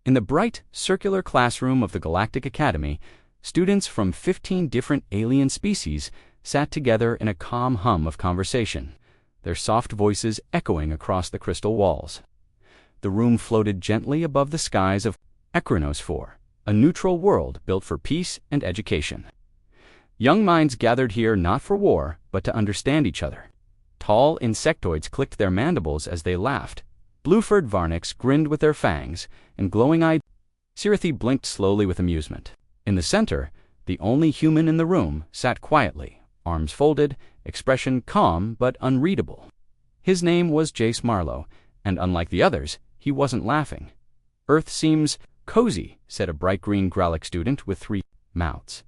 In the bright, circular classroom of the Galactic Academy, students from 15 different alien species sat together in a calm hum of conversation, their soft voices echoing across the crystal walls. The room floated gently above the skies of Ekranos 4, a neutral world built for peace and education. Young minds gathered here not for war, but to understand each other. Tall insectoids clicked their mandibles as they laughed. Blue-furred Varniks grinned with their fangs, and glowing-eyed Sirathi blinked slowly with amusement. In the center, the only human in the room sat quietly, arms folded, expression calm but unreadable. His name was Jace Marlowe, and unlike the others, he wasn't laughing. "Earth seems cozy," said a bright green Gralic student with 3 mouths.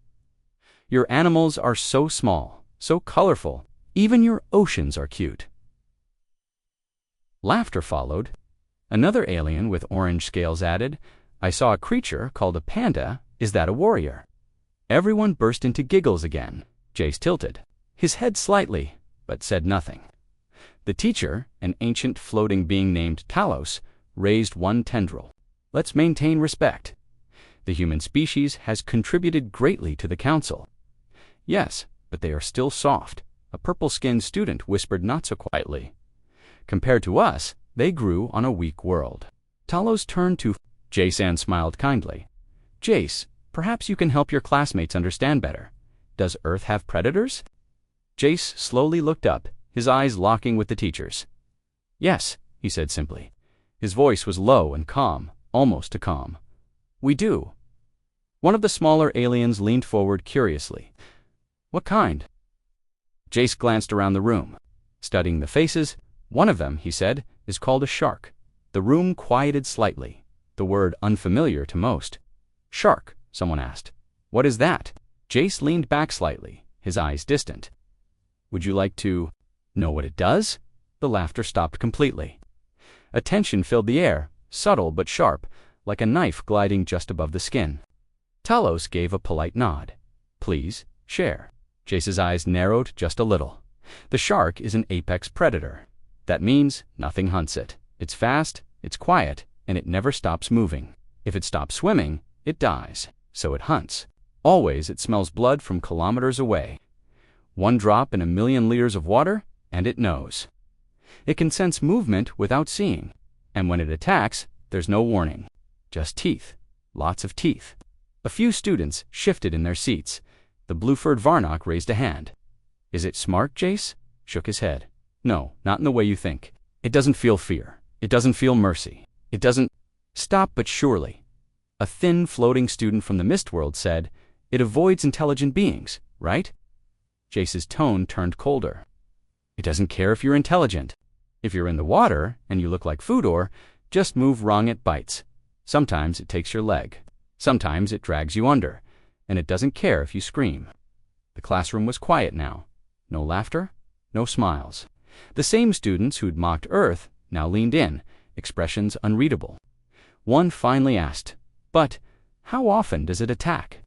"Your animals are so small, so colorful, even your oceans are cute." Laughter followed. Another alien with orange scales added, "I saw a creature called a panda. Is that a warrior?" Everyone burst into giggles again. Jace tilted his head slightly, but said nothing. The teacher, an ancient floating being named Talos, raised one tendril. "Let's maintain respect. The human species has contributed greatly to the council." "Yes, but they are still soft," a purple-skinned student whispered not so quietly. "Compared to us, they grew on a weak world." Talos turned to Jace and smiled kindly. "Jace, perhaps you can help your classmates understand better. Does Earth have predators?" Jace slowly looked up, his eyes locking with the teacher's. "Yes," he said simply. His voice was low and calm, almost a calm. "We do." One of the smaller aliens leaned forward curiously. "What kind?" Jace glanced around the room. Studying the faces, "One of them," he said, "is called a shark." The room quieted slightly, the word unfamiliar to most. "Shark?" someone asked. "What is that?" Jace leaned back slightly, his eyes distant. "Would you like to know what it does?" The laughter stopped completely. A tension filled the air, subtle but sharp, like a knife gliding just above the skin. Talos gave a polite nod. "Please, share." Jace's eyes narrowed just a little. "The shark is an apex predator. That means nothing hunts it. It's fast, it's quiet, and it never stops moving. If it stops swimming, it dies. So it hunts. Always it smells blood from kilometers away. One drop in 1,000,000 liters of water, and it knows. It can sense movement without seeing, and when it attacks, there's no warning. Just teeth. Lots of teeth." A few students shifted in their seats. The blue-furred Varnock raised a hand. "Is it smart?" Jace shook his head. "No, not in the way you think. It doesn't feel fear. It doesn't feel mercy. It doesn't—" "Stop, but surely." A thin, floating student from the mist world said, "It avoids intelligent beings, right?" Jace's tone turned colder. "It doesn't care if you're intelligent. If you're in the water and you look like food ore, just move wrong, it bites. Sometimes it takes your leg. Sometimes it drags you under, and it doesn't care if you scream." The classroom was quiet now. No laughter, no smiles. The same students who'd mocked Earth now leaned in, expressions unreadable. One finally asked, "But how often does it attack?"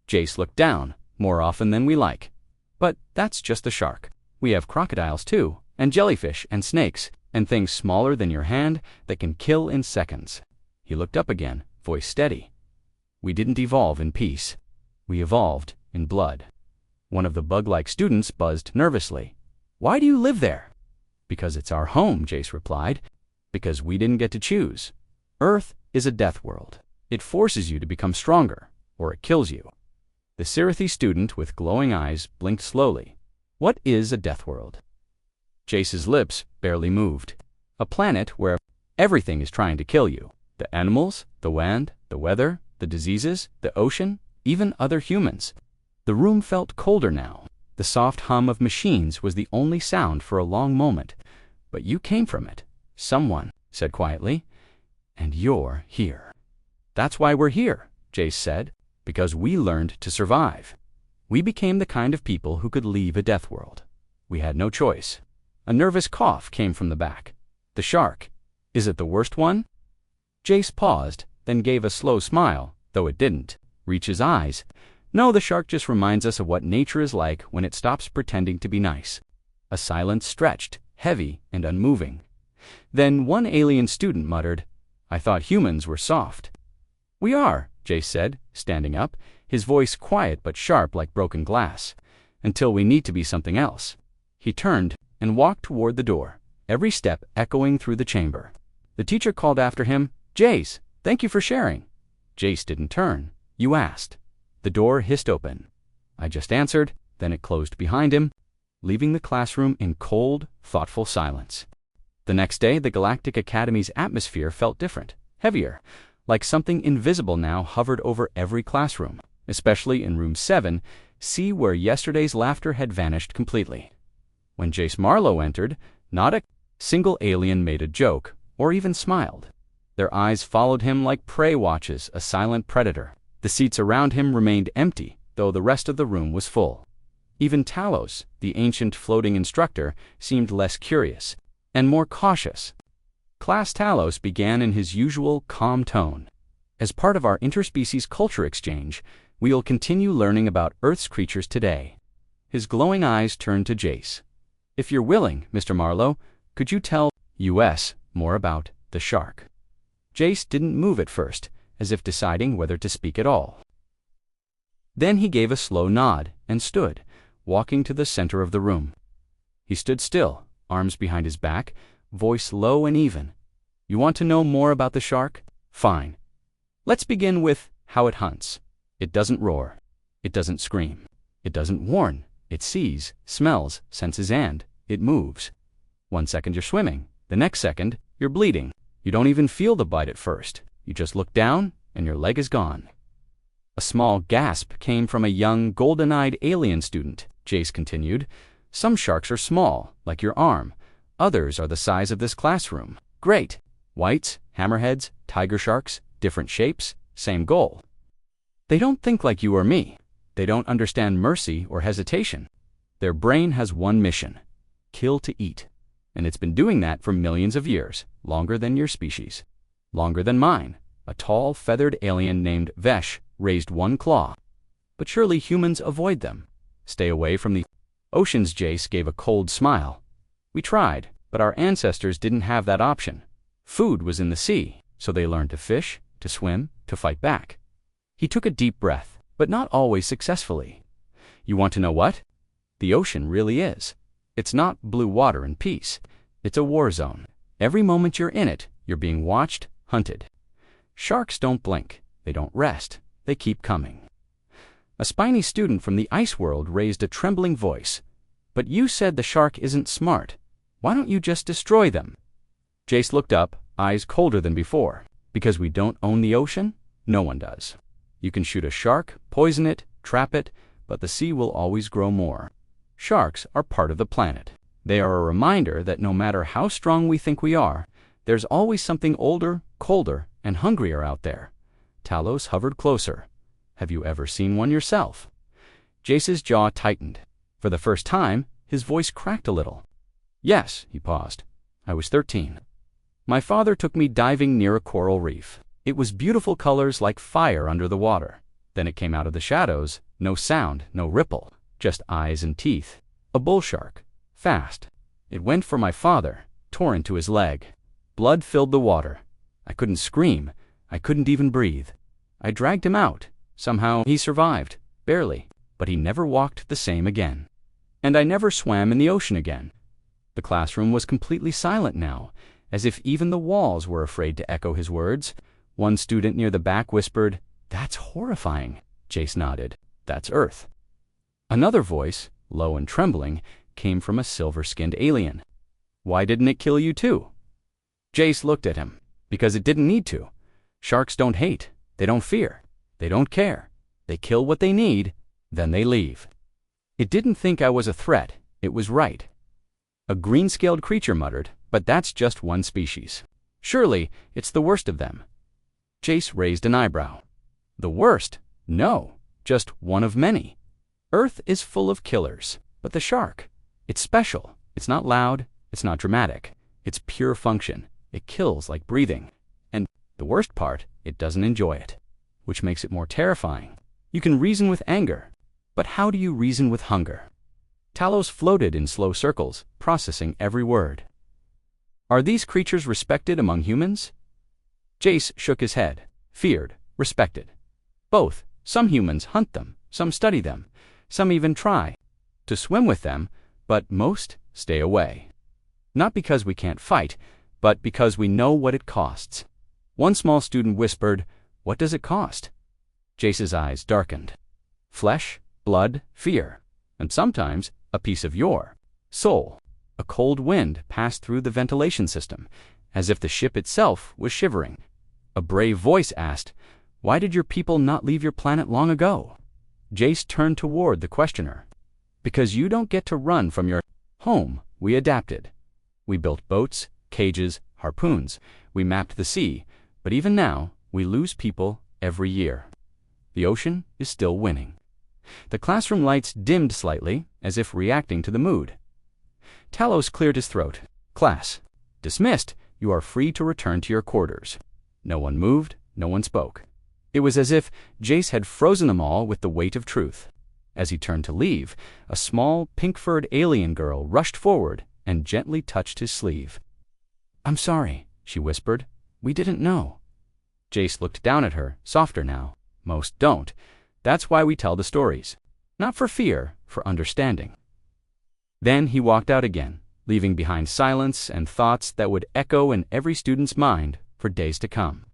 Jace looked down. "More often than we like. But that's just the shark. We have crocodiles too, and jellyfish and snakes, and things smaller than your hand that can kill in seconds." He looked up again, voice steady. "We didn't evolve in peace. We evolved in blood." One of the bug-like students buzzed nervously. "Why do you live there?" "Because it's our home," Jace replied. "Because we didn't get to choose. Earth is a death world. It forces you to become stronger, or it kills you." The Sirathi student with glowing eyes blinked slowly. "What is a death world?" Jace's lips barely moved. "A planet where everything is trying to kill you. The animals, the land, the weather, the diseases, the ocean, even other humans." The room felt colder now. The soft hum of machines was the only sound for a long moment. "But you came from it," someone said quietly. "And you're here." "That's why we're here," Jace said. "Because we learned to survive. We became the kind of people who could leave a death world. We had no choice." A nervous cough came from the back. "The shark. Is it the worst one?" Jace paused, then gave a slow smile, though it didn't reach his eyes. "No, the shark just reminds us of what nature is like when it stops pretending to be nice." A silence stretched, heavy and unmoving. Then one alien student muttered, "I thought humans were soft." "We are," Jace said, standing up, his voice quiet but sharp like broken glass. "Until we need to be something else." He turned and walked toward the door, every step echoing through the chamber. The teacher called after him, "Jace, thank you for sharing." Jace didn't turn. "You asked." The door hissed open. I just answered, then it closed behind him, leaving the classroom in cold, thoughtful silence. The next day, the Galactic Academy's atmosphere felt different, heavier, like something invisible now hovered over every classroom, especially in room 7C, where yesterday's laughter had vanished completely. When Jace Marlowe entered, not a single alien made a joke or even smiled. Their eyes followed him like prey watches a silent predator. The seats around him remained empty, though the rest of the room was full. Even Talos, the ancient floating instructor, seemed less curious and more cautious. Class Talos began in his usual calm tone. "As part of our interspecies culture exchange, we'll continue learning about Earth's creatures today." His glowing eyes turned to Jace. "If you're willing, Mr. Marlowe, could you tell us more about the shark?" Jace didn't move at first, as if deciding whether to speak at all. Then he gave a slow nod and stood, walking to the center of the room. He stood still, arms behind his back, voice low and even. "You want to know more about the shark? Fine. Let's begin with how it hunts. It doesn't roar. It doesn't scream. It doesn't warn. It sees, smells, senses, and it moves. 1 second you're swimming. The next second, you're bleeding. You don't even feel the bite at first. You just look down, and your leg is gone." A small gasp came from a young, golden-eyed alien student. Jace continued, "Some sharks are small, like your arm. Others are the size of this classroom. Great. Whites, hammerheads, tiger sharks, different shapes, same goal. They don't think like you or me. They don't understand mercy or hesitation. Their brain has one mission: kill to eat. And it's been doing that for millions of years, longer than your species. Longer than mine. A tall, feathered alien named Vesh raised one claw. But surely humans avoid them. Stay away from the oceans." Jace gave a cold smile. "We tried, but our ancestors didn't have that option. Food was in the sea, so they learned to fish, to swim, to fight back." He took a deep breath, but not always successfully. "You want to know what? The ocean really is. It's not blue water and peace. It's a war zone. Every moment you're in it, you're being watched, hunted. Sharks don't blink. They don't rest. They keep coming." A spiny student from the ice world raised a trembling voice. "But you said the shark isn't smart. Why don't you just destroy them?" Jace looked up, eyes colder than before. "Because we don't own the ocean? No one does. You can shoot a shark, poison it, trap it, but the sea will always grow more. Sharks are part of the planet. They are a reminder that no matter how strong we think we are, there's always something older, colder, and hungrier out there." Talos hovered closer. "Have you ever seen one yourself?" Jace's jaw tightened. For the first time, his voice cracked a little. "Yes," he paused. "I was 13. My father took me diving near a coral reef. It was beautiful colors like fire under the water. Then it came out of the shadows, no sound, no ripple, just eyes and teeth. A bull shark. Fast. It went for my father, tore into his leg. Blood filled the water. I couldn't scream. I couldn't even breathe. I dragged him out. Somehow he survived, barely, but he never walked the same again. And I never swam in the ocean again." The classroom was completely silent now, as if even the walls were afraid to echo his words. One student near the back whispered, "That's horrifying." Jace nodded. "That's Earth." Another voice, low and trembling, came from a silver-skinned alien. "Why didn't it kill you too?" Jace looked at him. "Because it didn't need to. Sharks don't hate. They don't fear. They don't care. They kill what they need, then they leave. It didn't think I was a threat. It was right." A green-scaled creature muttered, "But that's just one species. Surely it's the worst of them." Jace raised an eyebrow. "The worst? No, just one of many. Earth is full of killers, but the shark, it's special. It's not loud, it's not dramatic. It's pure function. It kills like breathing. And the worst part, it doesn't enjoy it, which makes it more terrifying. You can reason with anger, but how do you reason with hunger?" Talos floated in slow circles, processing every word. "Are these creatures respected among humans?" Jace shook his head. "Feared, respected. Both. Some humans hunt them, some study them, some even try to swim with them, but most stay away. Not because we can't fight, but because we know what it costs. One small student whispered, "What does it cost?" Jace's eyes darkened. Flesh, blood, fear, and sometimes a piece of your soul. A cold wind passed through the ventilation system, as if the ship itself was shivering. A brave voice asked, "Why did your people not leave your planet long ago?" Jace turned toward the questioner. "Because you don't get to run from your home. We adapted. We built boats, cages, harpoons. We mapped the sea, but even now, we lose people every year. The ocean is still winning." The classroom lights dimmed slightly, as if reacting to the mood. Talos cleared his throat. "Class dismissed. You are free to return to your quarters." No one moved, no one spoke. It was as if Jace had frozen them all with the weight of truth. As he turned to leave, a small, pink-furred alien girl rushed forward and gently touched his sleeve. "I'm sorry," she whispered. "We didn't know." Jace looked down at her, softer now. "Most don't. That's why we tell the stories. Not for fear, for understanding." Then he walked out again, leaving behind silence and thoughts that would echo in every student's mind for days to come.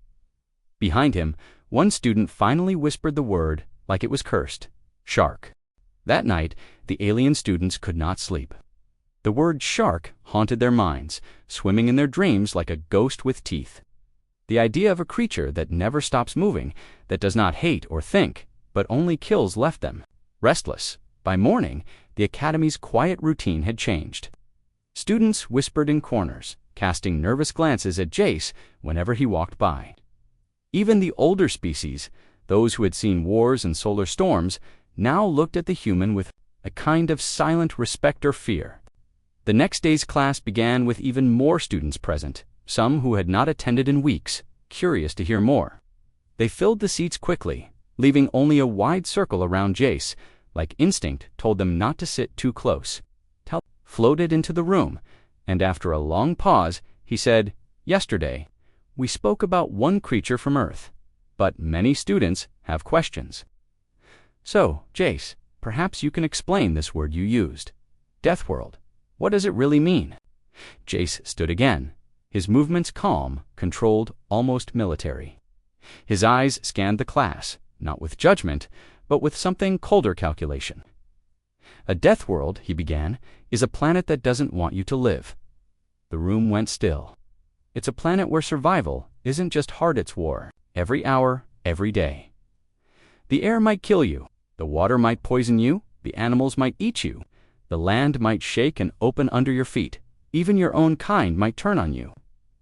Behind him, one student finally whispered the word like it was cursed: shark. That night, the alien students could not sleep. The word shark haunted their minds, swimming in their dreams like a ghost with teeth. The idea of a creature that never stops moving, that does not hate or think, but only kills left them restless. By morning, the academy's quiet routine had changed. Students whispered in corners, casting nervous glances at Jace whenever he walked by. Even the older species, those who had seen wars and solar storms, now looked at the human with a kind of silent respect or fear. The next day's class began with even more students present, some who had not attended in weeks, curious to hear more. They filled the seats quickly, leaving only a wide circle around Jace, like instinct told them not to sit too close. Tal floated into the room, and after a long pause, he said, "Yesterday, we spoke about one creature from Earth, but many students have questions. So, Jace, perhaps you can explain this word you used. Deathworld. What does it really mean?" Jace stood again, his movements calm, controlled, almost military. His eyes scanned the class, not with judgment, but with something colder calculation. "A deathworld," he began, "is a planet that doesn't want you to live." The room went still. It's a planet where survival isn't just hard, it's war, every hour, every day. The air might kill you, the water might poison you, the animals might eat you, the land might shake and open under your feet, even your own kind might turn on you.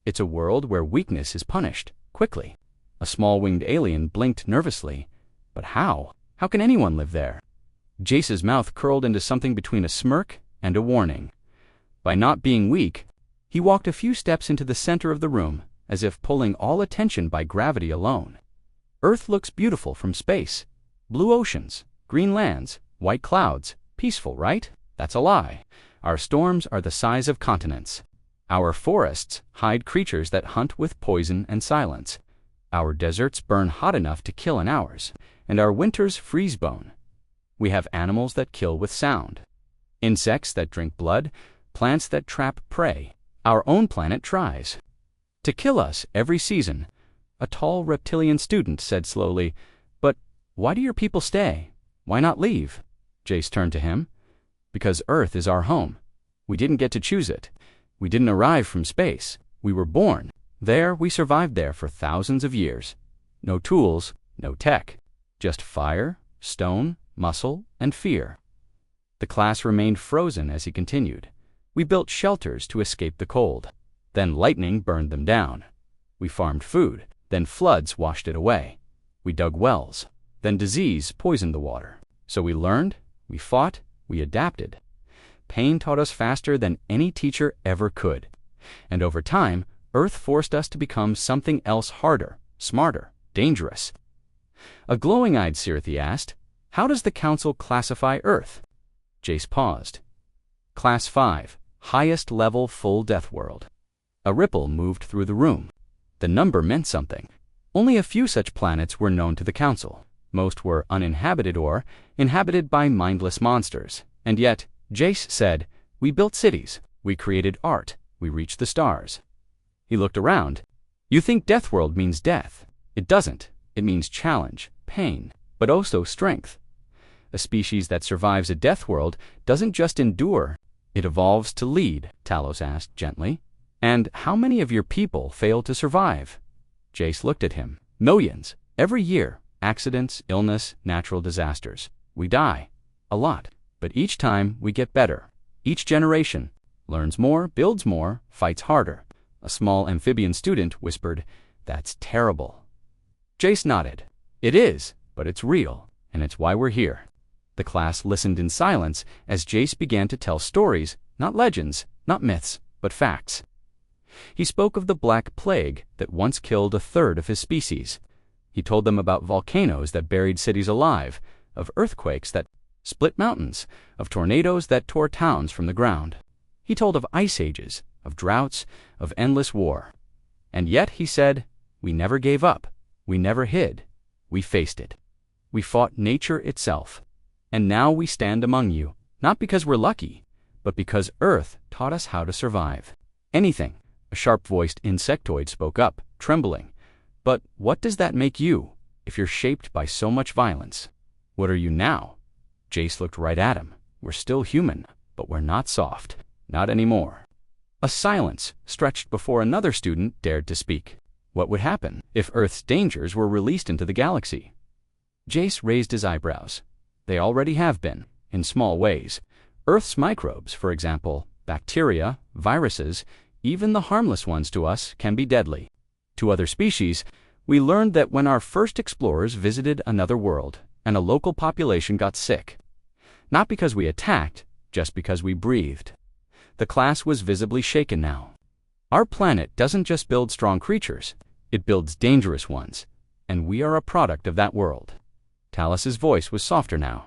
It's a world where weakness is punished, quickly. A small winged alien blinked nervously. But how? How can anyone live there? Jace's mouth curled into something between a smirk and a warning. By not being weak, he walked a few steps into the center of the room, as if pulling all attention by gravity alone. Earth looks beautiful from space. Blue oceans, green lands, white clouds, peaceful, right? That's a lie. Our storms are the size of continents. Our forests hide creatures that hunt with poison and silence. Our deserts burn hot enough to kill in hours, and our winters freeze bone. We have animals that kill with sound, insects that drink blood, plants that trap prey. Our own planet tries to kill us every season. A tall reptilian student said slowly, "But why do your people stay? Why not leave?" Jace turned to him. "Because Earth is our home. We didn't get to choose it. We didn't arrive from space. We were born. There, we survived there for thousands of years. No tools, no tech. Just fire, stone, muscle, and fear." The class remained frozen as he continued. "We built shelters to escape the cold. Then lightning burned them down. We farmed food. Then floods washed it away. We dug wells. Then disease poisoned the water. So we learned, we fought, we adapted. Pain taught us faster than any teacher ever could. And over time, Earth forced us to become something else harder, smarter, dangerous." A glowing-eyed Sirthi asked, "How does the Council classify Earth?" Jace paused. "Class 5, highest level full death world." A ripple moved through the room. The number meant something. Only a few such planets were known to the Council. Most were uninhabited or inhabited by mindless monsters. And yet, Jace said, "We built cities, we created art, we reached the stars." He looked around. "You think Deathworld means death. It doesn't. It means challenge, pain, but also strength. A species that survives a Deathworld doesn't just endure, it evolves to lead," Talos asked gently. "And how many of your people fail to survive?" Jace looked at him. "Millions. Every year. Accidents, illness, natural disasters. We die. A lot. But each time we get better. Each generation learns more, builds more, fights harder." A small amphibian student whispered, "That's terrible." Jace nodded. "It is, but it's real, and it's why we're here." The class listened in silence as Jace began to tell stories, not legends, not myths, but facts. He spoke of the Black Plague that once killed a third of his species. He told them about volcanoes that buried cities alive, of earthquakes that split mountains, of tornadoes that tore towns from the ground. He told of ice ages, of droughts, of endless war. And yet, he said, we never gave up, we never hid, we faced it. We fought nature itself. And now we stand among you, not because we're lucky, but because Earth taught us how to survive. Anything. A sharp-voiced insectoid spoke up, trembling. But what does that make you, if you're shaped by so much violence? What are you now? Jace looked right at him. We're still human, but we're not soft. Not anymore. A silence stretched before another student dared to speak. What would happen if Earth's dangers were released into the galaxy? Jace raised his eyebrows. They already have been, in small ways. Earth's microbes, for example, bacteria, viruses, even the harmless ones to us, can be deadly. To other species, we learned that when our first explorers visited another world and a local population got sick. Not because we attacked, just because we breathed. The class was visibly shaken now. Our planet doesn't just build strong creatures, it builds dangerous ones, and we are a product of that world. Talos's voice was softer now.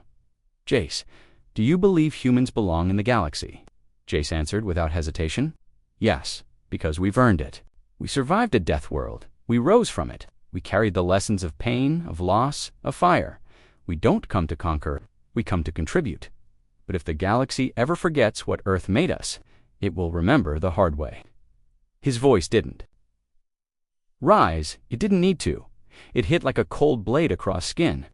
Jace, do you believe humans belong in the galaxy? Jace answered without hesitation. Yes, because we've earned it. We survived a death world. We rose from it. We carried the lessons of pain, of loss, of fire. We don't come to conquer, we come to contribute. But if the galaxy ever forgets what Earth made us, it will remember the hard way. His voice didn't rise. It didn't need to. It hit like a cold blade across skin.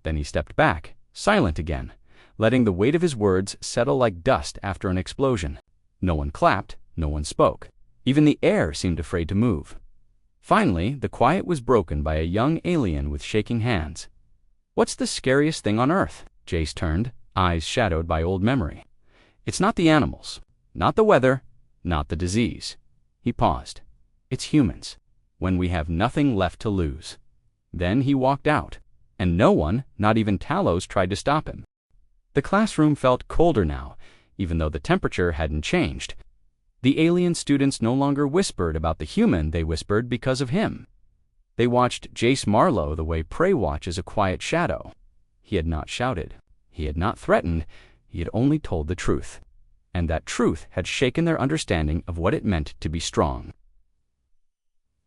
Then he stepped back, silent again, letting the weight of his words settle like dust after an explosion. No one clapped, no one spoke. Even the air seemed afraid to move. Finally, the quiet was broken by a young alien with shaking hands. What's the scariest thing on Earth? Jace turned, eyes shadowed by old memory. It's not the animals, not the weather, not the disease. He paused. It's humans, when we have nothing left to lose. Then he walked out, and no one, not even Talos, tried to stop him. The classroom felt colder now, even though the temperature hadn't changed. The alien students no longer whispered about the human, they whispered because of him. They watched Jace Marlowe the way prey watches a quiet shadow. He had not shouted. He had not threatened. He had only told the truth. And that truth had shaken their understanding of what it meant to be strong.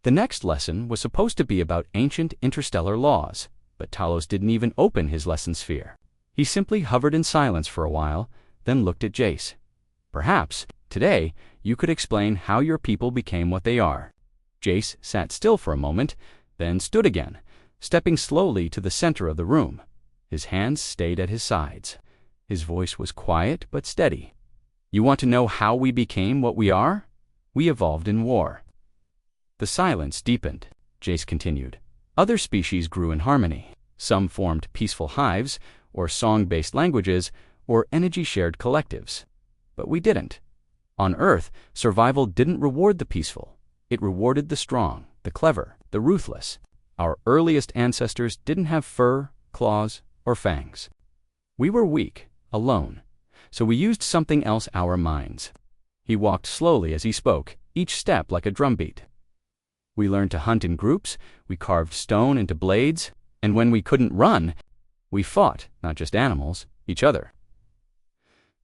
The next lesson was supposed to be about ancient interstellar laws, but Talos didn't even open his lesson sphere. He simply hovered in silence for a while, then looked at Jace. Perhaps, today, you could explain how your people became what they are. Jace sat still for a moment, then stood again, stepping slowly to the center of the room. His hands stayed at his sides. His voice was quiet but steady. You want to know how we became what we are? We evolved in war. The silence deepened. Jace continued. Other species grew in harmony. Some formed peaceful hives, or song-based languages, or energy-shared collectives. But we didn't. On Earth, survival didn't reward the peaceful. It rewarded the strong, the clever, the ruthless. Our earliest ancestors didn't have fur, claws, or fangs. We were weak, alone, so we used something else, our minds. He walked slowly as he spoke, each step like a drumbeat. We learned to hunt in groups, we carved stone into blades, and when we couldn't run, we fought, not just animals, each other.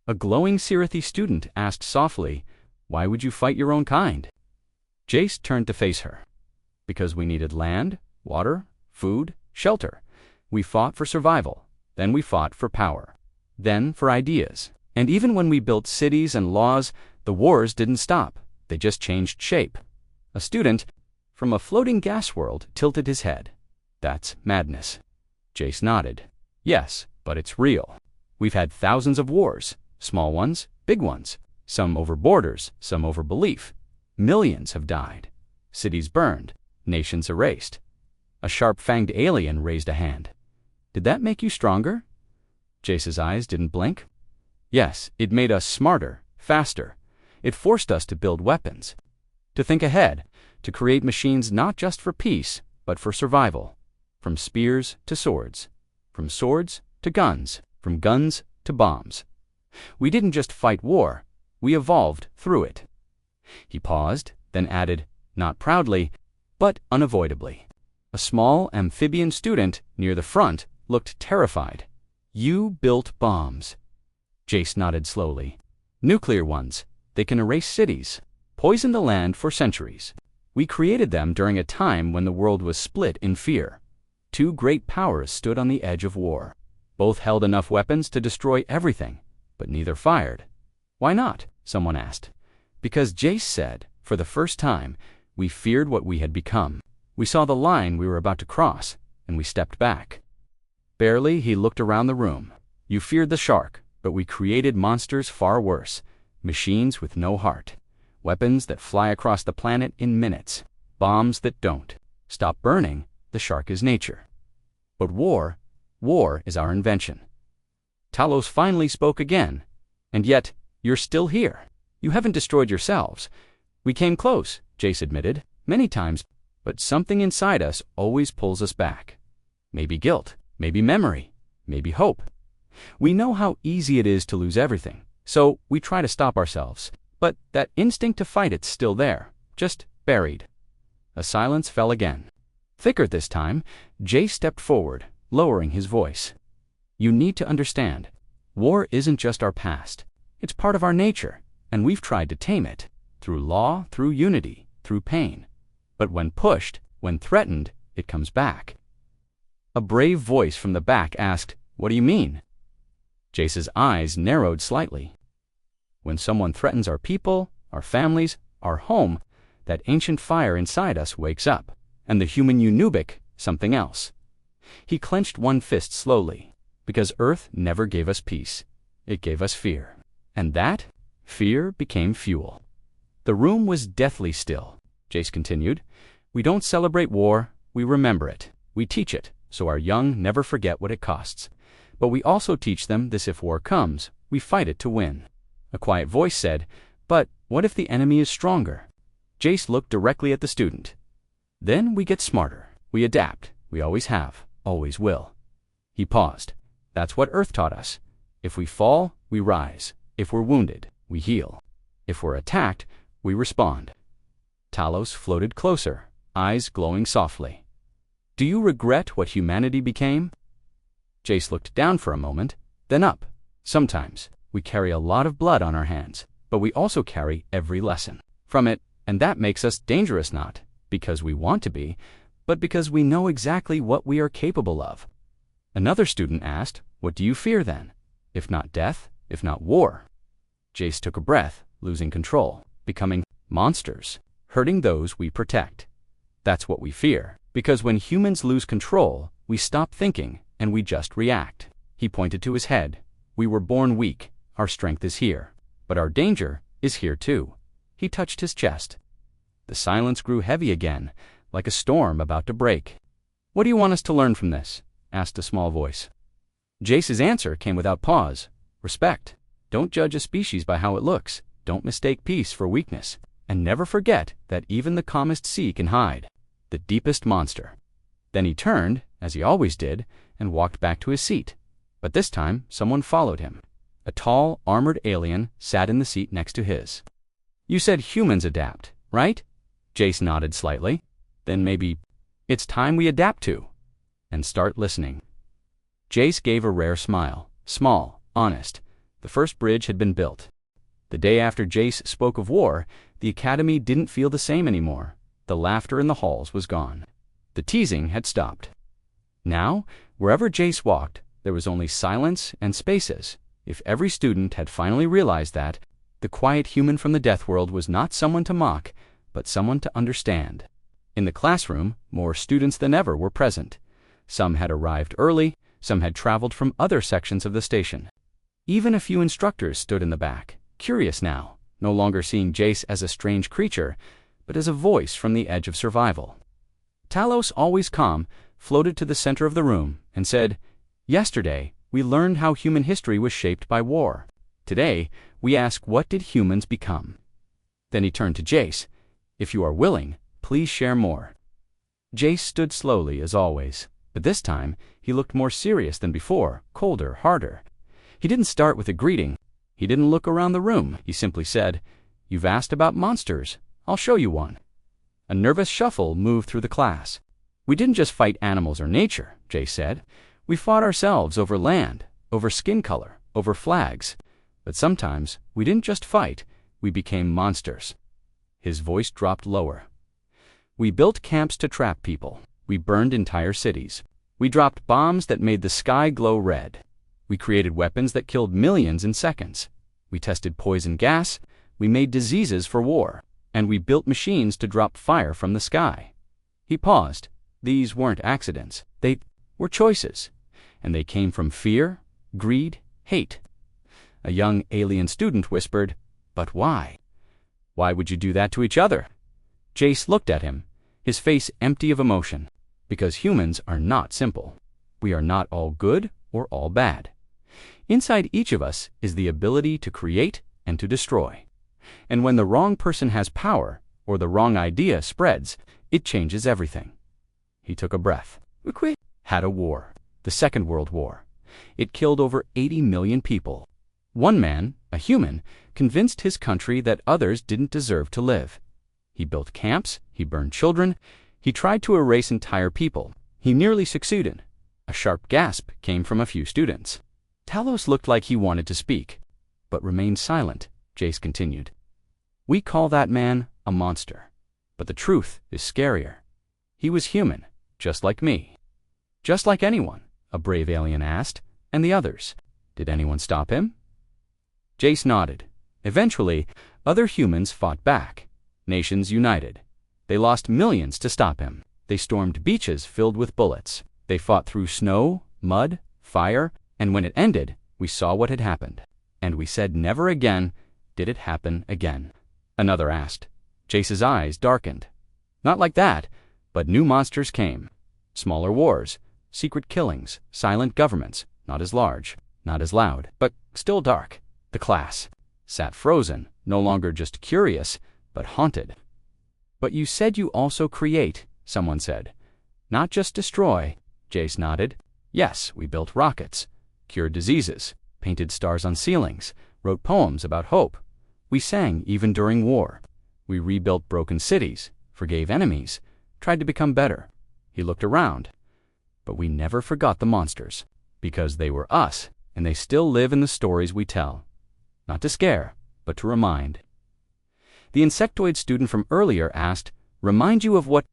A glowing Sirathi student asked softly, "Why would you fight your own kind?" Jace turned to face her. Because we needed land, Water, food, shelter. We fought for survival. Then we fought for power. Then for ideas. And even when we built cities and laws, the wars didn't stop. They just changed shape. A student from a floating gas world tilted his head. That's madness. Jace nodded. Yes, but it's real. We've had thousands of wars. Small ones, big ones. Some over borders, some over belief. Millions have died. Cities burned. Nations erased. A sharp-fanged alien raised a hand. Did that make you stronger? Jace's eyes didn't blink. Yes, it made us smarter, faster. It forced us to build weapons. To think ahead, to create machines not just for peace, but for survival. From spears to swords. From swords to guns. From guns to bombs. We didn't just fight war, we evolved through it. He paused, then added, not proudly, but unavoidably. A small amphibian student near the front looked terrified. You built bombs. Jace nodded slowly. Nuclear ones. They can erase cities, poison the land for centuries. We created them during a time when the world was split in fear. Two great powers stood on the edge of war. Both held enough weapons to destroy everything, but neither fired. Why not? Someone asked. Because Jace said, for the first time, we feared what we had become. We saw the line we were about to cross, and we stepped back. Barely, he looked around the room. You feared the shark, but we created monsters far worse. Machines with no heart. Weapons that fly across the planet in minutes. Bombs that don't. Stop burning, the shark is nature. But war is our invention. Talos finally spoke again. And yet, you're still here. You haven't destroyed yourselves. We came close, Jace admitted, many times, but something inside us always pulls us back. Maybe guilt, maybe memory, maybe hope. We know how easy it is to lose everything, so we try to stop ourselves. But that instinct to fight it's still there, just buried. A silence fell again. Thicker this time, Jace stepped forward, lowering his voice. You need to understand, war isn't just our past. It's part of our nature, and we've tried to tame it. Through law, through unity, through pain. But when pushed, when threatened, it comes back. A brave voice from the back asked, What do you mean? Jace's eyes narrowed slightly. When someone threatens our people, our families, our home, that ancient fire inside us wakes up, and the human eunubic, something else. He clenched one fist slowly, because Earth never gave us peace. It gave us fear. And that fear became fuel. The room was deathly still. Jace continued. We don't celebrate war, we remember it. We teach it, so our young never forget what it costs. But we also teach them this: if war comes, we fight it to win. A quiet voice said, But what if the enemy is stronger? Jace looked directly at the student. Then we get smarter. We adapt. We always have, always will. He paused. That's what Earth taught us. If we fall, we rise. If we're wounded, we heal. If we're attacked, we respond. Talos floated closer, eyes glowing softly. Do you regret what humanity became? Jace looked down for a moment, then up. Sometimes we carry a lot of blood on our hands, but we also carry every lesson from it, and that makes us dangerous, not because we want to be, but because we know exactly what we are capable of. Another student asked, What do you fear then? If not death, if not war? Jace took a breath, losing control, becoming monsters, hurting those we protect. That's what we fear, because when humans lose control, we stop thinking and we just react. He pointed to his head. We were born weak. Our strength is here. But our danger is here too. He touched his chest. The silence grew heavy again, like a storm about to break. What do you want us to learn from this? Asked a small voice. Jace's answer came without pause. Respect. Don't judge a species by how it looks. Don't mistake peace for weakness. And never forget that even the calmest sea can hide the deepest monster. Then he turned, as he always did, and walked back to his seat. But this time, someone followed him. A tall, armored alien sat in the seat next to his. You said humans adapt, right? Jace nodded slightly. Then maybe it's time we adapt to and start listening. Jace gave a rare smile, small, honest. The first bridge had been built. The day after Jace spoke of war, the academy didn't feel the same anymore. The laughter in the halls was gone. The teasing had stopped. Now, wherever Jace walked, there was only silence and spaces. If every student had finally realized that, the quiet human from the Deathworld was not someone to mock, but someone to understand. In the classroom, more students than ever were present. Some had arrived early, some had traveled from other sections of the station. Even a few instructors stood in the back, curious now, no longer seeing Jace as a strange creature, but as a voice from the edge of survival. Talos, always calm, floated to the center of the room and said, "Yesterday, we learned how human history was shaped by war. Today, we ask, what did humans become?" Then he turned to Jace. "If you are willing, please share more." Jace stood slowly, as always, but this time he looked more serious than before, colder, harder. He didn't start with a greeting. He didn't look around the room. He simply said, "You've asked about monsters. I'll show you one." A nervous shuffle moved through the class. "We didn't just fight animals or nature," Jace said. "We fought ourselves over land, over skin color, over flags. But sometimes we didn't just fight, we became monsters." His voice dropped lower. "We built camps to trap people. We burned entire cities. We dropped bombs that made the sky glow red. We created weapons that killed millions in seconds. We tested poison gas. We made diseases for war. And we built machines to drop fire from the sky." He paused. These weren't accidents. They were choices. And they came from fear, greed, hate. A young alien student whispered, "But why? Why would you do that to each other?" Jace looked at him, his face empty of emotion. "Because humans are not simple. We are not all good or all bad. Inside each of us is the ability to create and to destroy. And when the wrong person has power, or the wrong idea spreads, it changes everything." He took a breath. "We had a war, the Second World War. It killed over 80 million people. One man, a human, convinced his country that others didn't deserve to live. He built camps, he burned children, he tried to erase entire people. He nearly succeeded." A sharp gasp came from a few students. Talos looked like he wanted to speak, but remained silent. Jace continued, "We call that man a monster. But the truth is scarier. He was human, just like me." "Just like anyone?" a brave alien asked. "And the others? Did anyone stop him?" Jace nodded. Eventually, other humans fought back. Nations united. They lost millions to stop him. They stormed beaches filled with bullets. They fought through snow, mud, fire, and when it ended, we saw what had happened. And we said never again did it happen again. Another asked. Jace's eyes darkened. "Not like that, but new monsters came. Smaller wars, secret killings, silent governments, not as large, not as loud, but still dark." The class sat frozen, no longer just curious, but haunted. "But you said you also create," someone said. "Not just destroy." Jace nodded. "Yes, we built rockets, cured diseases, painted stars on ceilings, wrote poems about hope. We sang even during war. We rebuilt broken cities, forgave enemies, tried to become better." He looked around. "But we never forgot the monsters, because they were us, and they still live in the stories we tell. Not to scare, but to remind." The insectoid student from earlier asked, "Remind you of what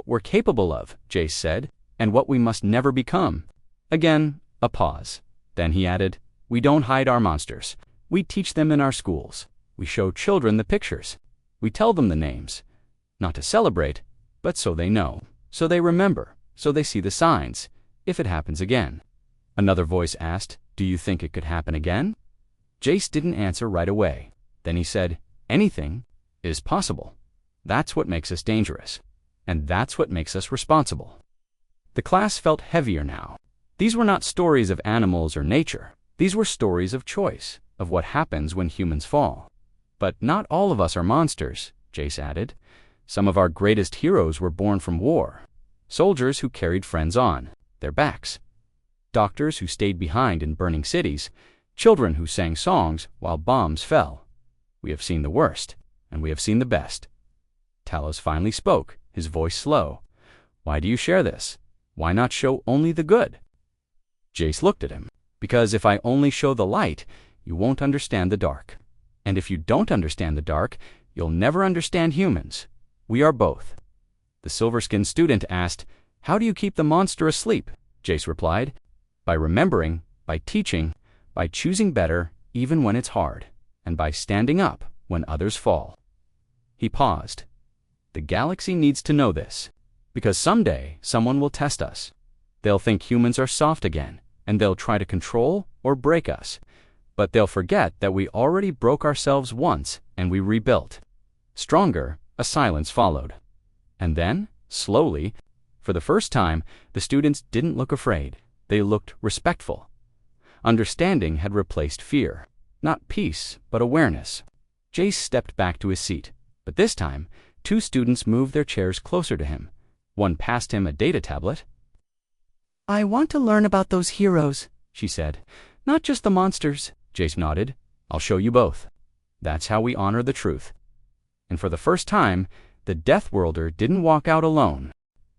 we're capable of," Jace said, "and what we must never become." Again, a pause. Then he added, "We don't hide our monsters. We teach them in our schools. We show children the pictures. We tell them the names. Not to celebrate, but so they know, so they remember, so they see the signs, if it happens again." Another voice asked, "Do you think it could happen again?" Jace didn't answer right away. Then he said, "Anything is possible. That's what makes us dangerous. And that's what makes us responsible." The class felt heavier now. These were not stories of animals or nature. These were stories of choice, of what happens when humans fall. "But not all of us are monsters," Jace added. "Some of our greatest heroes were born from war. Soldiers who carried friends on their backs. Doctors who stayed behind in burning cities. Children who sang songs while bombs fell. We have seen the worst, and we have seen the best." Talos finally spoke, his voice slow. "Why do you share this? Why not show only the good?" Jace looked at him. "Because if I only show the light, you won't understand the dark. And if you don't understand the dark, you'll never understand humans. We are both." The silver-skinned student asked, "How do you keep the monster asleep?" Jace replied, "By remembering, by teaching, by choosing better even when it's hard, and by standing up when others fall." He paused. The galaxy needs to know this, because someday someone will test us. They'll think humans are soft again, and they'll try to control or break us. But they'll forget that we already broke ourselves once and we rebuilt. Stronger, a silence followed. And then, slowly, for the first time, the students didn't look afraid. They looked respectful. Understanding had replaced fear. Not peace, but awareness. Jace stepped back to his seat, but this time, 2 students moved their chairs closer to him. One passed him a data tablet. "I want to learn about those heroes," she said. "Not just the monsters." Jace nodded. "I'll show you both. That's how we honor the truth." And for the first time, the Deathworlder didn't walk out alone.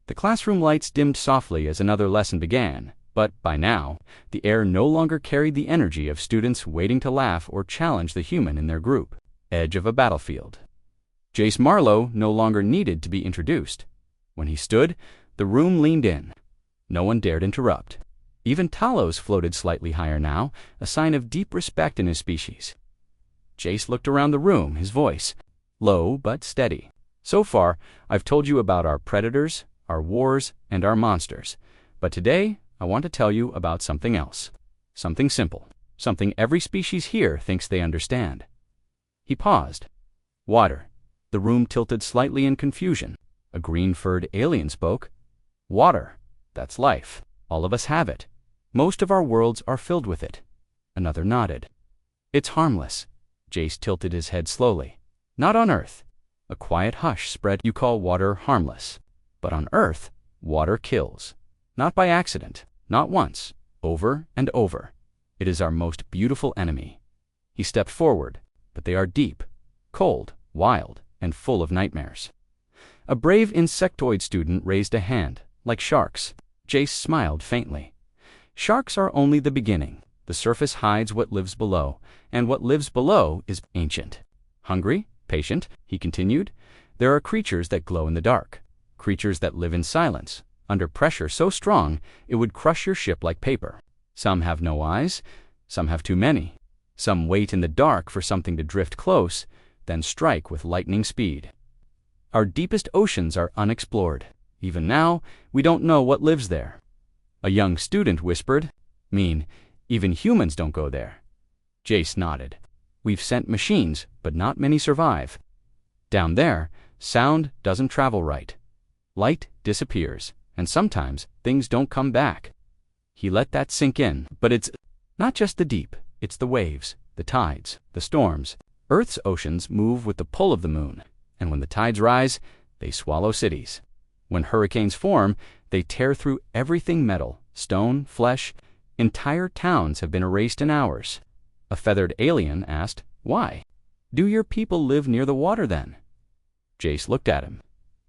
The classroom lights dimmed softly as another lesson began, but by now, the air no longer carried the energy of students waiting to laugh or challenge the human in their group. Edge of a battlefield. Jace Marlowe no longer needed to be introduced. When he stood, the room leaned in. No one dared interrupt. Even Talos floated slightly higher now, a sign of deep respect in his species. Jace looked around the room, his voice low but steady. "So far, I've told you about our predators, our wars, and our monsters. But today, I want to tell you about something else. Something simple. Something every species here thinks they understand." He paused. "Water." The room tilted slightly in confusion. A green-furred alien spoke. "Water. That's life. All of us have it. Most of our worlds are filled with it." Another nodded. "It's harmless." Jace tilted his head slowly. "Not on Earth." A quiet hush spread. "You call water harmless. But on Earth, water kills. Not by accident. Not once. Over and over. It is our most beautiful enemy." He stepped forward, but they are deep, cold, wild, and full of nightmares. A brave insectoid student raised a hand, like sharks. Jace smiled faintly. "Sharks are only the beginning. The surface hides what lives below, and what lives below is ancient. Hungry, patient," he continued. "There are creatures that glow in the dark. Creatures that live in silence, under pressure so strong it would crush your ship like paper. Some have no eyes, some have too many. Some wait in the dark for something to drift close, then strike with lightning speed. Our deepest oceans are unexplored. Even now, we don't know what lives there." A young student whispered, "Mean, even humans don't go there." Jace nodded. "We've sent machines, but not many survive. Down there, sound doesn't travel right. Light disappears, and sometimes things don't come back." He let that sink in. "But it's not just the deep. It's the waves, the tides, the storms. Earth's oceans move with the pull of the moon, and when the tides rise, they swallow cities. When hurricanes form, they tear through everything metal, stone, flesh. Entire towns have been erased in hours." A feathered alien asked, "Why? Do your people live near the water then?" Jace looked at him.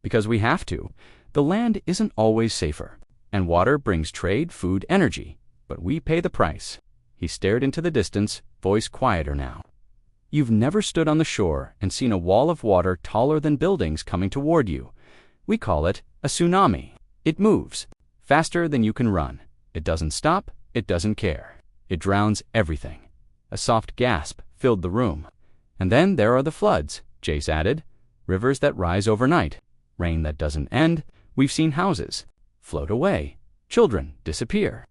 "Because we have to. The land isn't always safer, and water brings trade, food, energy, but we pay the price." He stared into the distance, voice quieter now. "You've never stood on the shore and seen a wall of water taller than buildings coming toward you. We call it a tsunami. It moves, faster than you can run. It doesn't stop, it doesn't care. It drowns everything." A soft gasp filled the room. "And then there are the floods," Jace added. "Rivers that rise overnight. Rain that doesn't end. We've seen houses float away. Children disappear.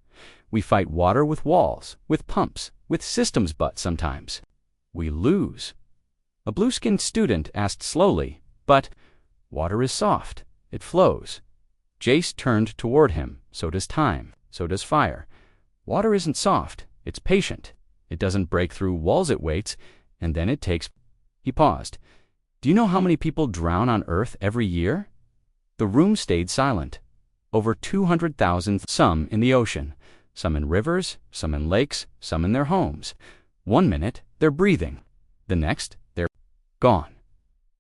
We fight water with walls, with pumps, with systems, but sometimes we lose." A blue-skinned student asked slowly, "But water is soft. It flows." Jace turned toward him. "So does time. So does fire. Water isn't soft. It's patient. It doesn't break through walls it waits, and then it takes—" He paused. "Do you know how many people drown on Earth every year?" The room stayed silent. Over 200,000, some in the ocean, some in rivers, some in lakes, some in their homes. One minute, they're breathing. The next, they're gone.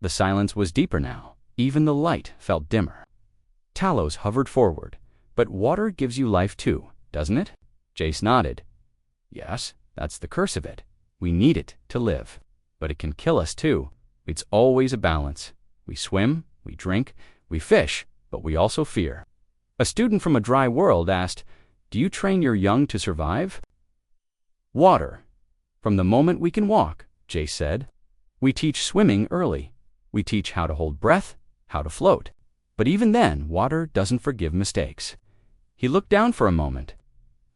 The silence was deeper now. Even the light felt dimmer. Talos hovered forward. "But water gives you life too, doesn't it?" Jace nodded. "Yes, that's the curse of it. We need it to live. But it can kill us too. It's always a balance. We swim, we drink, we fish, but we also fear. A student from a dry world asked, "Do you train your young to survive?" Water. From the moment we can walk, Jace said. We teach swimming early. We teach how to hold breath, how to float. But even then, water doesn't forgive mistakes. He looked down for a moment.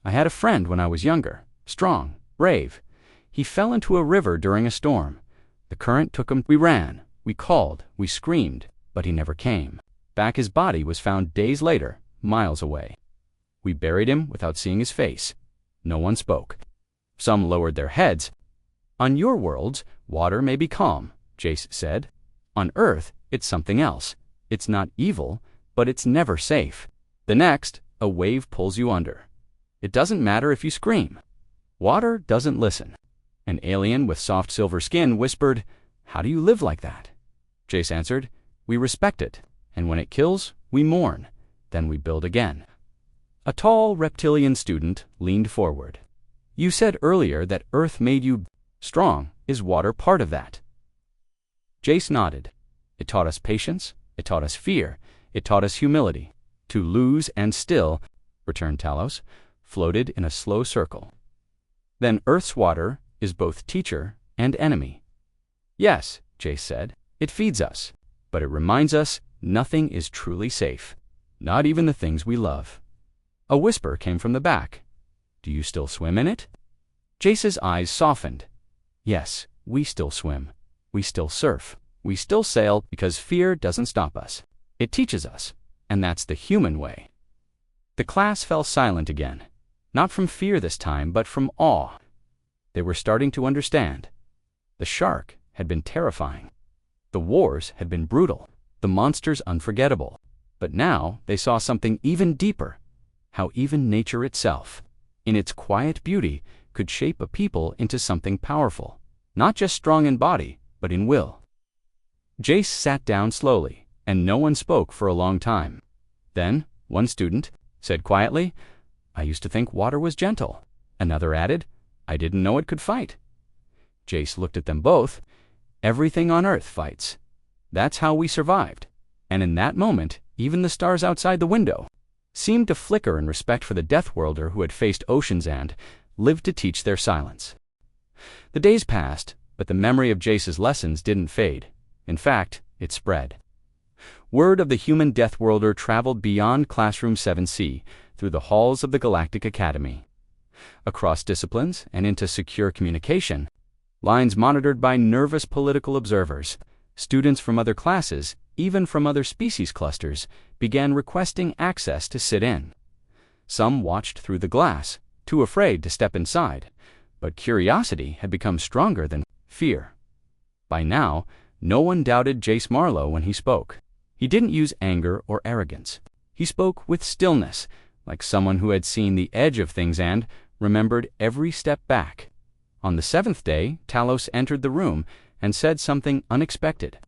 I had a friend when I was younger, strong, brave. He fell into a river during a storm. The current took him. We ran, we called, we screamed, but he never came back. His body was found days later, miles away. We buried him without seeing his face. No one spoke. Some lowered their heads. On your worlds, water may be calm, Jace said. On Earth, it's something else. It's not evil, but it's never safe. The next, a wave pulls you under. It doesn't matter if you scream. Water doesn't listen. An alien with soft silver skin whispered, "How do you live like that?" Jace answered, "We respect it, and when it kills, we mourn. Then we build again." A tall reptilian student leaned forward. "You said earlier that Earth made you strong. Is water part of that?" Jace nodded. "It taught us patience. It taught us fear. It taught us humility. To lose and still," returned Talos, floated in a slow circle. "Then Earth's water is both teacher and enemy." "Yes," Jace said. "It feeds us, but it reminds us nothing is truly safe, not even the things we love." A whisper came from the back. "Do you still swim in it?" Jace's eyes softened. "Yes, we still swim. We still surf. We still sail because fear doesn't stop us. It teaches us, and that's the human way." The class fell silent again, not from fear this time, but from awe. They were starting to understand. The shark had been terrifying. The wars had been brutal, the monsters unforgettable. But now they saw something even deeper, how even nature itself, in its quiet beauty, could shape a people into something powerful, not just strong in body, but in will. Jace sat down slowly, and no one spoke for a long time. Then, one student said quietly, "I used to think water was gentle." Another added, "I didn't know it could fight." Jace looked at them both. "Everything on Earth fights. That's how we survived." And in that moment, even the stars outside the window seemed to flicker in respect for the Deathworlder who had faced oceans and lived to teach their silence. The days passed, but the memory of Jace's lessons didn't fade. In fact, it spread. Word of the human Deathworlder traveled beyond Classroom 7C, through the halls of the Galactic Academy, across disciplines and into secure communication, lines monitored by nervous political observers. Students from other classes, even from other species clusters, began requesting access to sit in. Some watched through the glass, too afraid to step inside, but curiosity had become stronger than fear. By now, no one doubted Jace Marlowe when he spoke. He didn't use anger or arrogance. He spoke with stillness, like someone who had seen the edge of things and remembered every step back. On the 7th day, Talos entered the room and said something unexpected.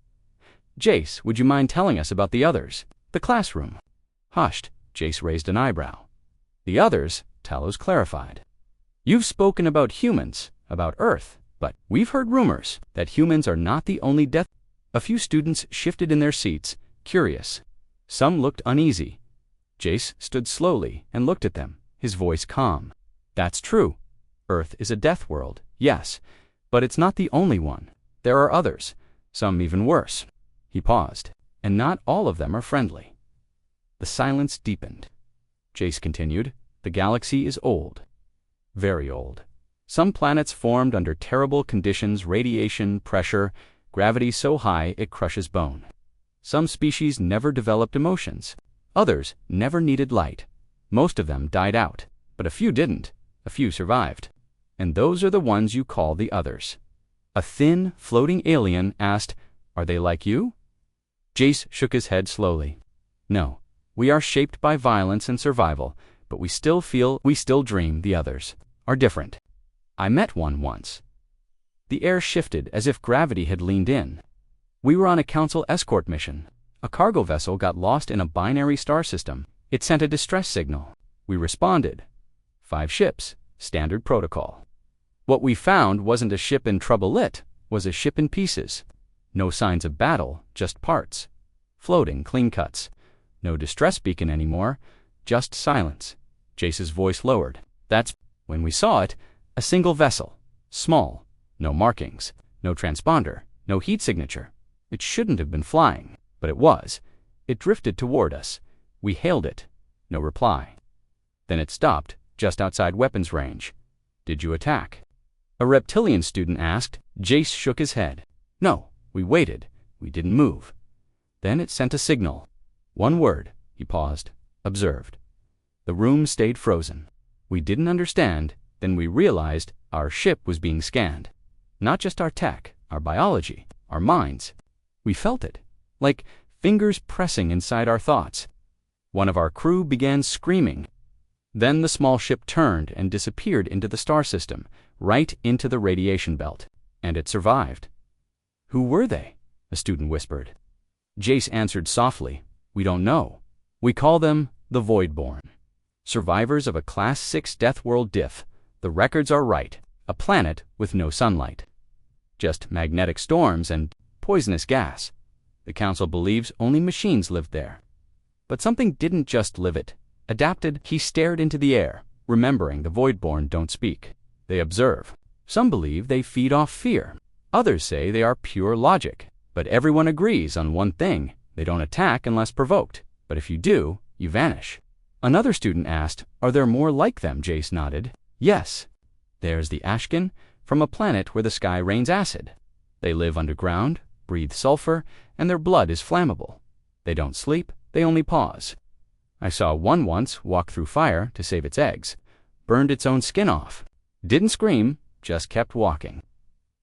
"Jace, would you mind telling us about the others, the classroom?" Hushed, Jace raised an eyebrow. "The others," Talos clarified. "You've spoken about humans, about Earth, but we've heard rumors that humans are not the only death." A few students shifted in their seats, curious. Some looked uneasy. Jace stood slowly and looked at them, his voice calm. "That's true. Earth is a death world, yes, but it's not the only one. There are others, some even worse." He paused, "and not all of them are friendly." The silence deepened. Jace continued, "The galaxy is old, very old. Some planets formed under terrible conditions, radiation, pressure, gravity so high it crushes bone. Some species never developed emotions. Others never needed light. Most of them died out, but a few didn't. A few survived. And those are the ones you call the others." A thin, floating alien asked, "Are they like you?" Jace shook his head slowly. "No, we are shaped by violence and survival, but we still feel, we still dream the others are different. I met one once." The air shifted as if gravity had leaned in. "We were on a council escort mission. A cargo vessel got lost in a binary star system. It sent a distress signal. We responded. 5 ships, standard protocol. What we found wasn't a ship in trouble, it was a ship in pieces. No signs of battle, just parts. Floating clean cuts. No distress beacon anymore, just silence. Jace's voice lowered. That's when we saw it, a single vessel. Small. No markings. No transponder. No heat signature. It shouldn't have been flying, but it was. It drifted toward us. We hailed it. No reply. Then it stopped, just outside weapons range. Did you attack? A reptilian student asked. Jace shook his head. No, we waited. We didn't move. Then it sent a signal. One word. He paused. Observed. The room stayed frozen. We didn't understand. Then we realized our ship was being scanned. Not just our tech, our biology, our minds. We felt it, like fingers pressing inside our thoughts. One of our crew began screaming. Then the small ship turned and disappeared into the star system, right into the radiation belt. And it survived. Who were they? A student whispered. Jace answered softly. We don't know. We call them the Voidborn. Survivors of a Class 6 Deathworld diff. The records are right. A planet with no sunlight. Just magnetic storms and poisonous gas. The Council believes only machines lived there. But something didn't just live it. Adapted, he stared into the air, remembering the Voidborn don't speak. They observe. Some believe they feed off fear. Others say they are pure logic. But everyone agrees on one thing. They don't attack unless provoked. But if you do, you vanish. Another student asked, are there more like them? Jace nodded. Yes. There's the Ashkin, from a planet where the sky rains acid. They live underground, breathe sulfur, and their blood is flammable. They don't sleep, they only pause. I saw one once walk through fire to save its eggs, burned its own skin off. Didn't scream, just kept walking.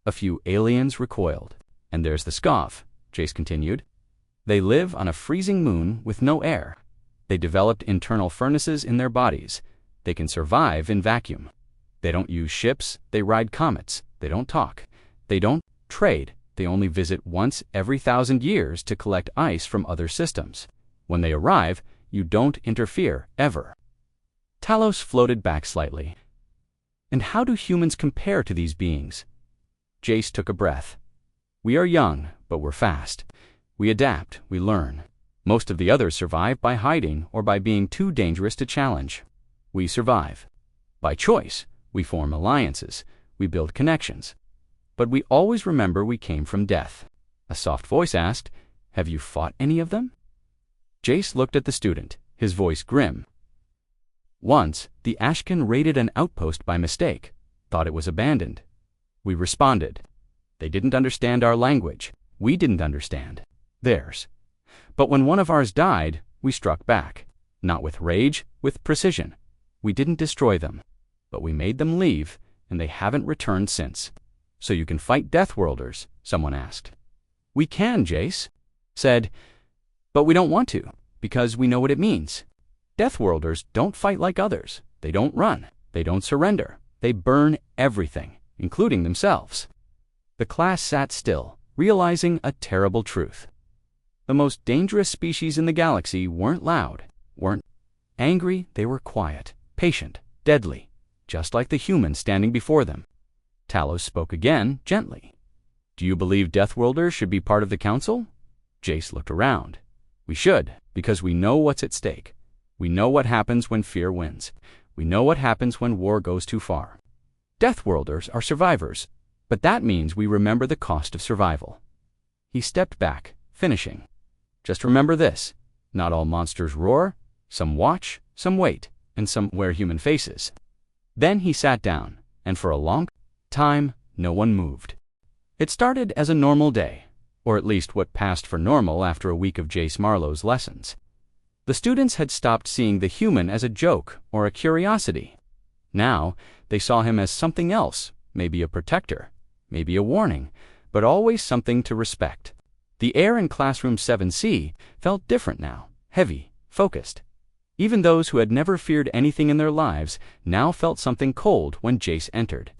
A few aliens recoiled. And there's the Scoff, Jace continued. They live on a freezing moon with no air. They developed internal furnaces in their bodies. They can survive in vacuum. They don't use ships, they ride comets. They don't talk. They don't trade. They only visit once every 1,000 years to collect ice from other systems. When they arrive, you don't interfere, ever. Talos floated back slightly. And how do humans compare to these beings? Jace took a breath. We are young, but we're fast. We adapt, we learn. Most of the others survive by hiding or by being too dangerous to challenge. We survive. By choice, we form alliances, we build connections. But we always remember we came from death. A soft voice asked, have you fought any of them? Jace looked at the student, his voice grim. Once, the Ashkin raided an outpost by mistake, thought it was abandoned. We responded. They didn't understand our language. We didn't understand theirs. But when one of ours died, we struck back. Not with rage, with precision. We didn't destroy them. But we made them leave, and they haven't returned since. So you can fight Deathworlders, someone asked. We can, Jace said, but we don't want to, because we know what it means. Deathworlders don't fight like others. They don't run. They don't surrender. They burn everything, including themselves. The class sat still, realizing a terrible truth. The most dangerous species in the galaxy weren't loud, weren't angry, they were quiet, patient, deadly, just like the humans standing before them. Talos spoke again, gently. Do you believe Deathworlders should be part of the Council? Jace looked around. We should, because we know what's at stake. We know what happens when fear wins. We know what happens when war goes too far. Deathworlders are survivors, but that means we remember the cost of survival. He stepped back, finishing. Just remember this. Not all monsters roar. Some watch, some wait, and some wear human faces. Then he sat down, and for a long time, no one moved. It started as a normal day, or at least what passed for normal after a week of Jace Marlowe's lessons. The students had stopped seeing the human as a joke or a curiosity. Now, they saw him as something else, maybe a protector, maybe a warning, but always something to respect. The air in classroom 7C felt different now, heavy, focused. Even those who had never feared anything in their lives now felt something cold when Jace entered.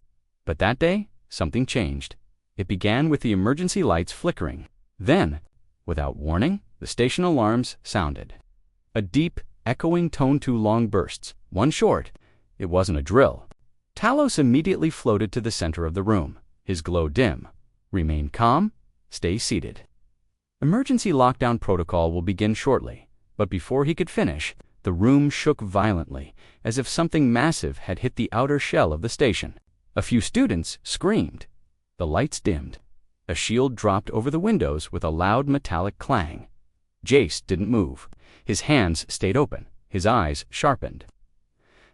But that day, something changed. It began with the emergency lights flickering. Then, without warning, the station alarms sounded. A deep, echoing tone, 2 long bursts, one short. It wasn't a drill. Talos immediately floated to the center of the room, his glow dim. Remain calm, stay seated. Emergency lockdown protocol will begin shortly. But before he could finish, the room shook violently, as if something massive had hit the outer shell of the station. A few students screamed. The lights dimmed. A shield dropped over the windows with a loud metallic clang. Jace didn't move. His hands stayed open, his eyes sharpened.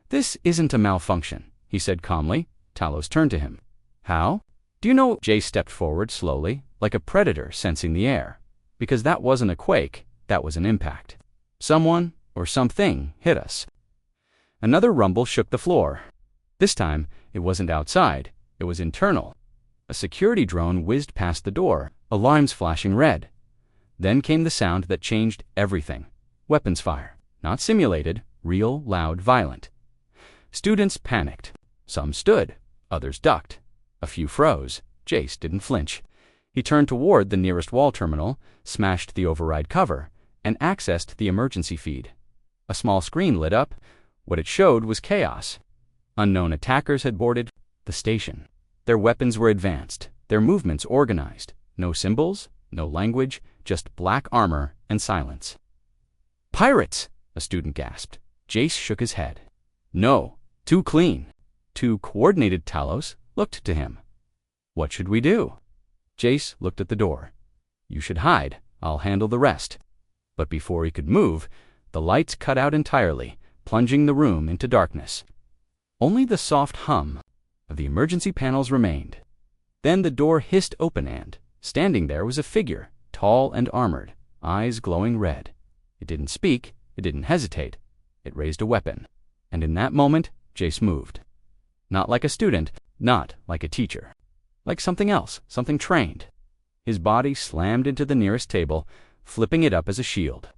"This isn't a malfunction," he said calmly. Talos turned to him. "How? Do you know?" Jace stepped forward slowly, like a predator sensing the air. "Because that wasn't a quake, that was an impact. Someone, or something, hit us." Another rumble shook the floor. This time, it wasn't outside, it was internal. A security drone whizzed past the door, alarms flashing red. Then came the sound that changed everything. Weapons fire. Not simulated, real, loud, violent. Students panicked. Some stood, others ducked. A few froze. Jace didn't flinch. He turned toward the nearest wall terminal, smashed the override cover, and accessed the emergency feed. A small screen lit up. What it showed was chaos. Unknown attackers had boarded the station. Their weapons were advanced, their movements organized. No symbols, no language, just black armor and silence. "Pirates!" a student gasped. Jace shook his head. "No, too clean, too coordinated." Talos looked to him. "What should we do?" Jace looked at the door. "You should hide. I'll handle the rest." But before he could move, the lights cut out entirely, plunging the room into darkness. Only the soft hum of the emergency panels remained. Then the door hissed open and, standing there was a figure, tall and armored, eyes glowing red. It didn't speak, it didn't hesitate. It raised a weapon. And in that moment, Jace moved. Not like a student, not like a teacher. Like something else, something trained. His body slammed into the nearest table, flipping it up as a shield.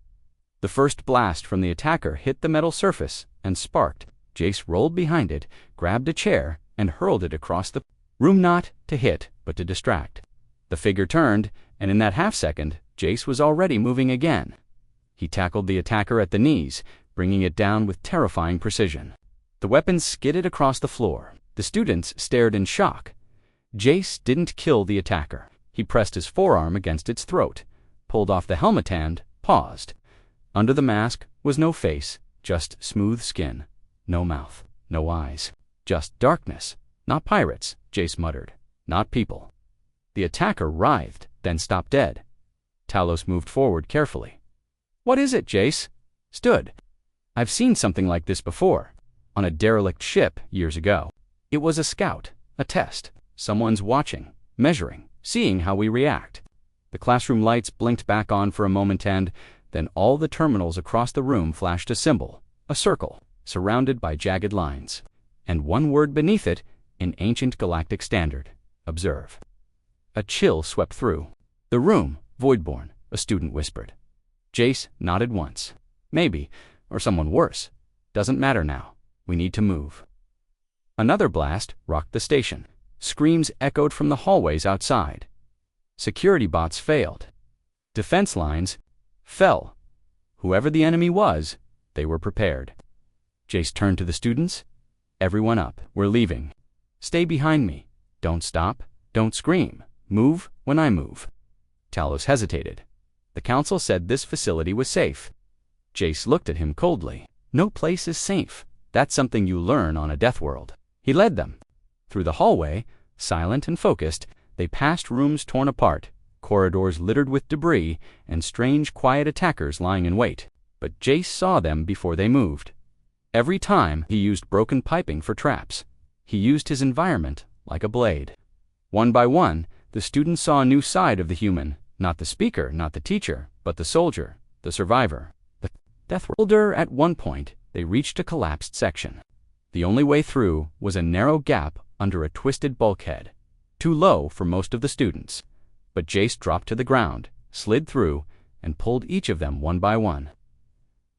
The first blast from the attacker hit the metal surface and sparked. Jace rolled behind it, grabbed a chair, and hurled it across the room, not to hit, but to distract. The figure turned, and in that half-second, Jace was already moving again. He tackled the attacker at the knees, bringing it down with terrifying precision. The weapon skidded across the floor. The students stared in shock. Jace didn't kill the attacker. He pressed his forearm against its throat, pulled off the helmet and paused. Under the mask was no face, just smooth skin. No mouth, no eyes, just darkness. "Not pirates," Jace muttered. "Not people." The attacker writhed, then stopped dead. Talos moved forward carefully. "What is it?" Jace stood. "I've seen something like this before. On a derelict ship years ago. It was a scout, a test. Someone's watching, measuring, seeing how we react." The classroom lights blinked back on for a moment and then all the terminals across the room flashed a symbol, a circle, surrounded by jagged lines. And one word beneath it in ancient galactic standard: observe. A chill swept through the room. "Voidborn," a student whispered. Jace nodded once. "Maybe, or someone worse. Doesn't matter now. We need to move." Another blast rocked the station. Screams echoed from the hallways outside. Security bots failed. Defense lines fell. Whoever the enemy was, they were prepared. Jace turned to the students. "Everyone up. We're leaving. Stay behind me. Don't stop. Don't scream. Move when I move." Talos hesitated. The council said this facility was safe. Jace looked at him coldly. "No place is safe. That's something you learn on a Deathworld." He led them. Through the hallway, silent and focused, they passed rooms torn apart, corridors littered with debris, and strange, quiet attackers lying in wait. But Jace saw them before they moved. Every time, he used broken piping for traps. He used his environment like a blade. One by one, the students saw a new side of the human, not the speaker, not the teacher, but the soldier, the survivor, the Deathworlder. At one point, they reached a collapsed section. The only way through was a narrow gap under a twisted bulkhead, too low for most of the students. But Jace dropped to the ground, slid through, and pulled each of them one by one.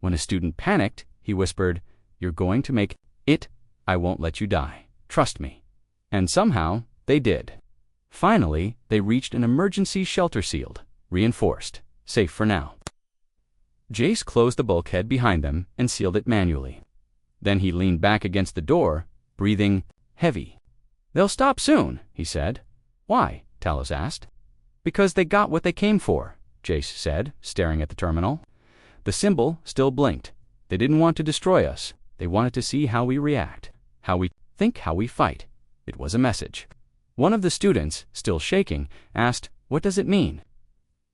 When a student panicked, he whispered, "You're going to make it. I won't let you die. Trust me." And somehow, they did. Finally, they reached an emergency shelter sealed, reinforced, safe for now. Jace closed the bulkhead behind them and sealed it manually. Then he leaned back against the door, breathing heavy. "They'll stop soon," he said. "Why?" Talos asked. "Because they got what they came for," Jace said, staring at the terminal. The symbol still blinked. They didn't want to destroy us. They wanted to see how we react, how we think, how we fight. It was a message. One of the students, still shaking, asked, "What does it mean?"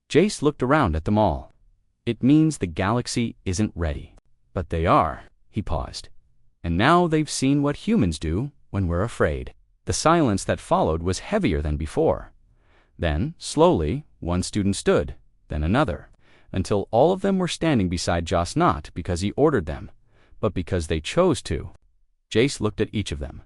Jace looked around at them all. "It means the galaxy isn't ready." "But they are." He paused. "And now they've seen what humans do when we're afraid." The silence that followed was heavier than before. Then, slowly, one student stood, then another, until all of them were standing beside Joss, not because he ordered them, but because they chose to. Jace looked at each of them.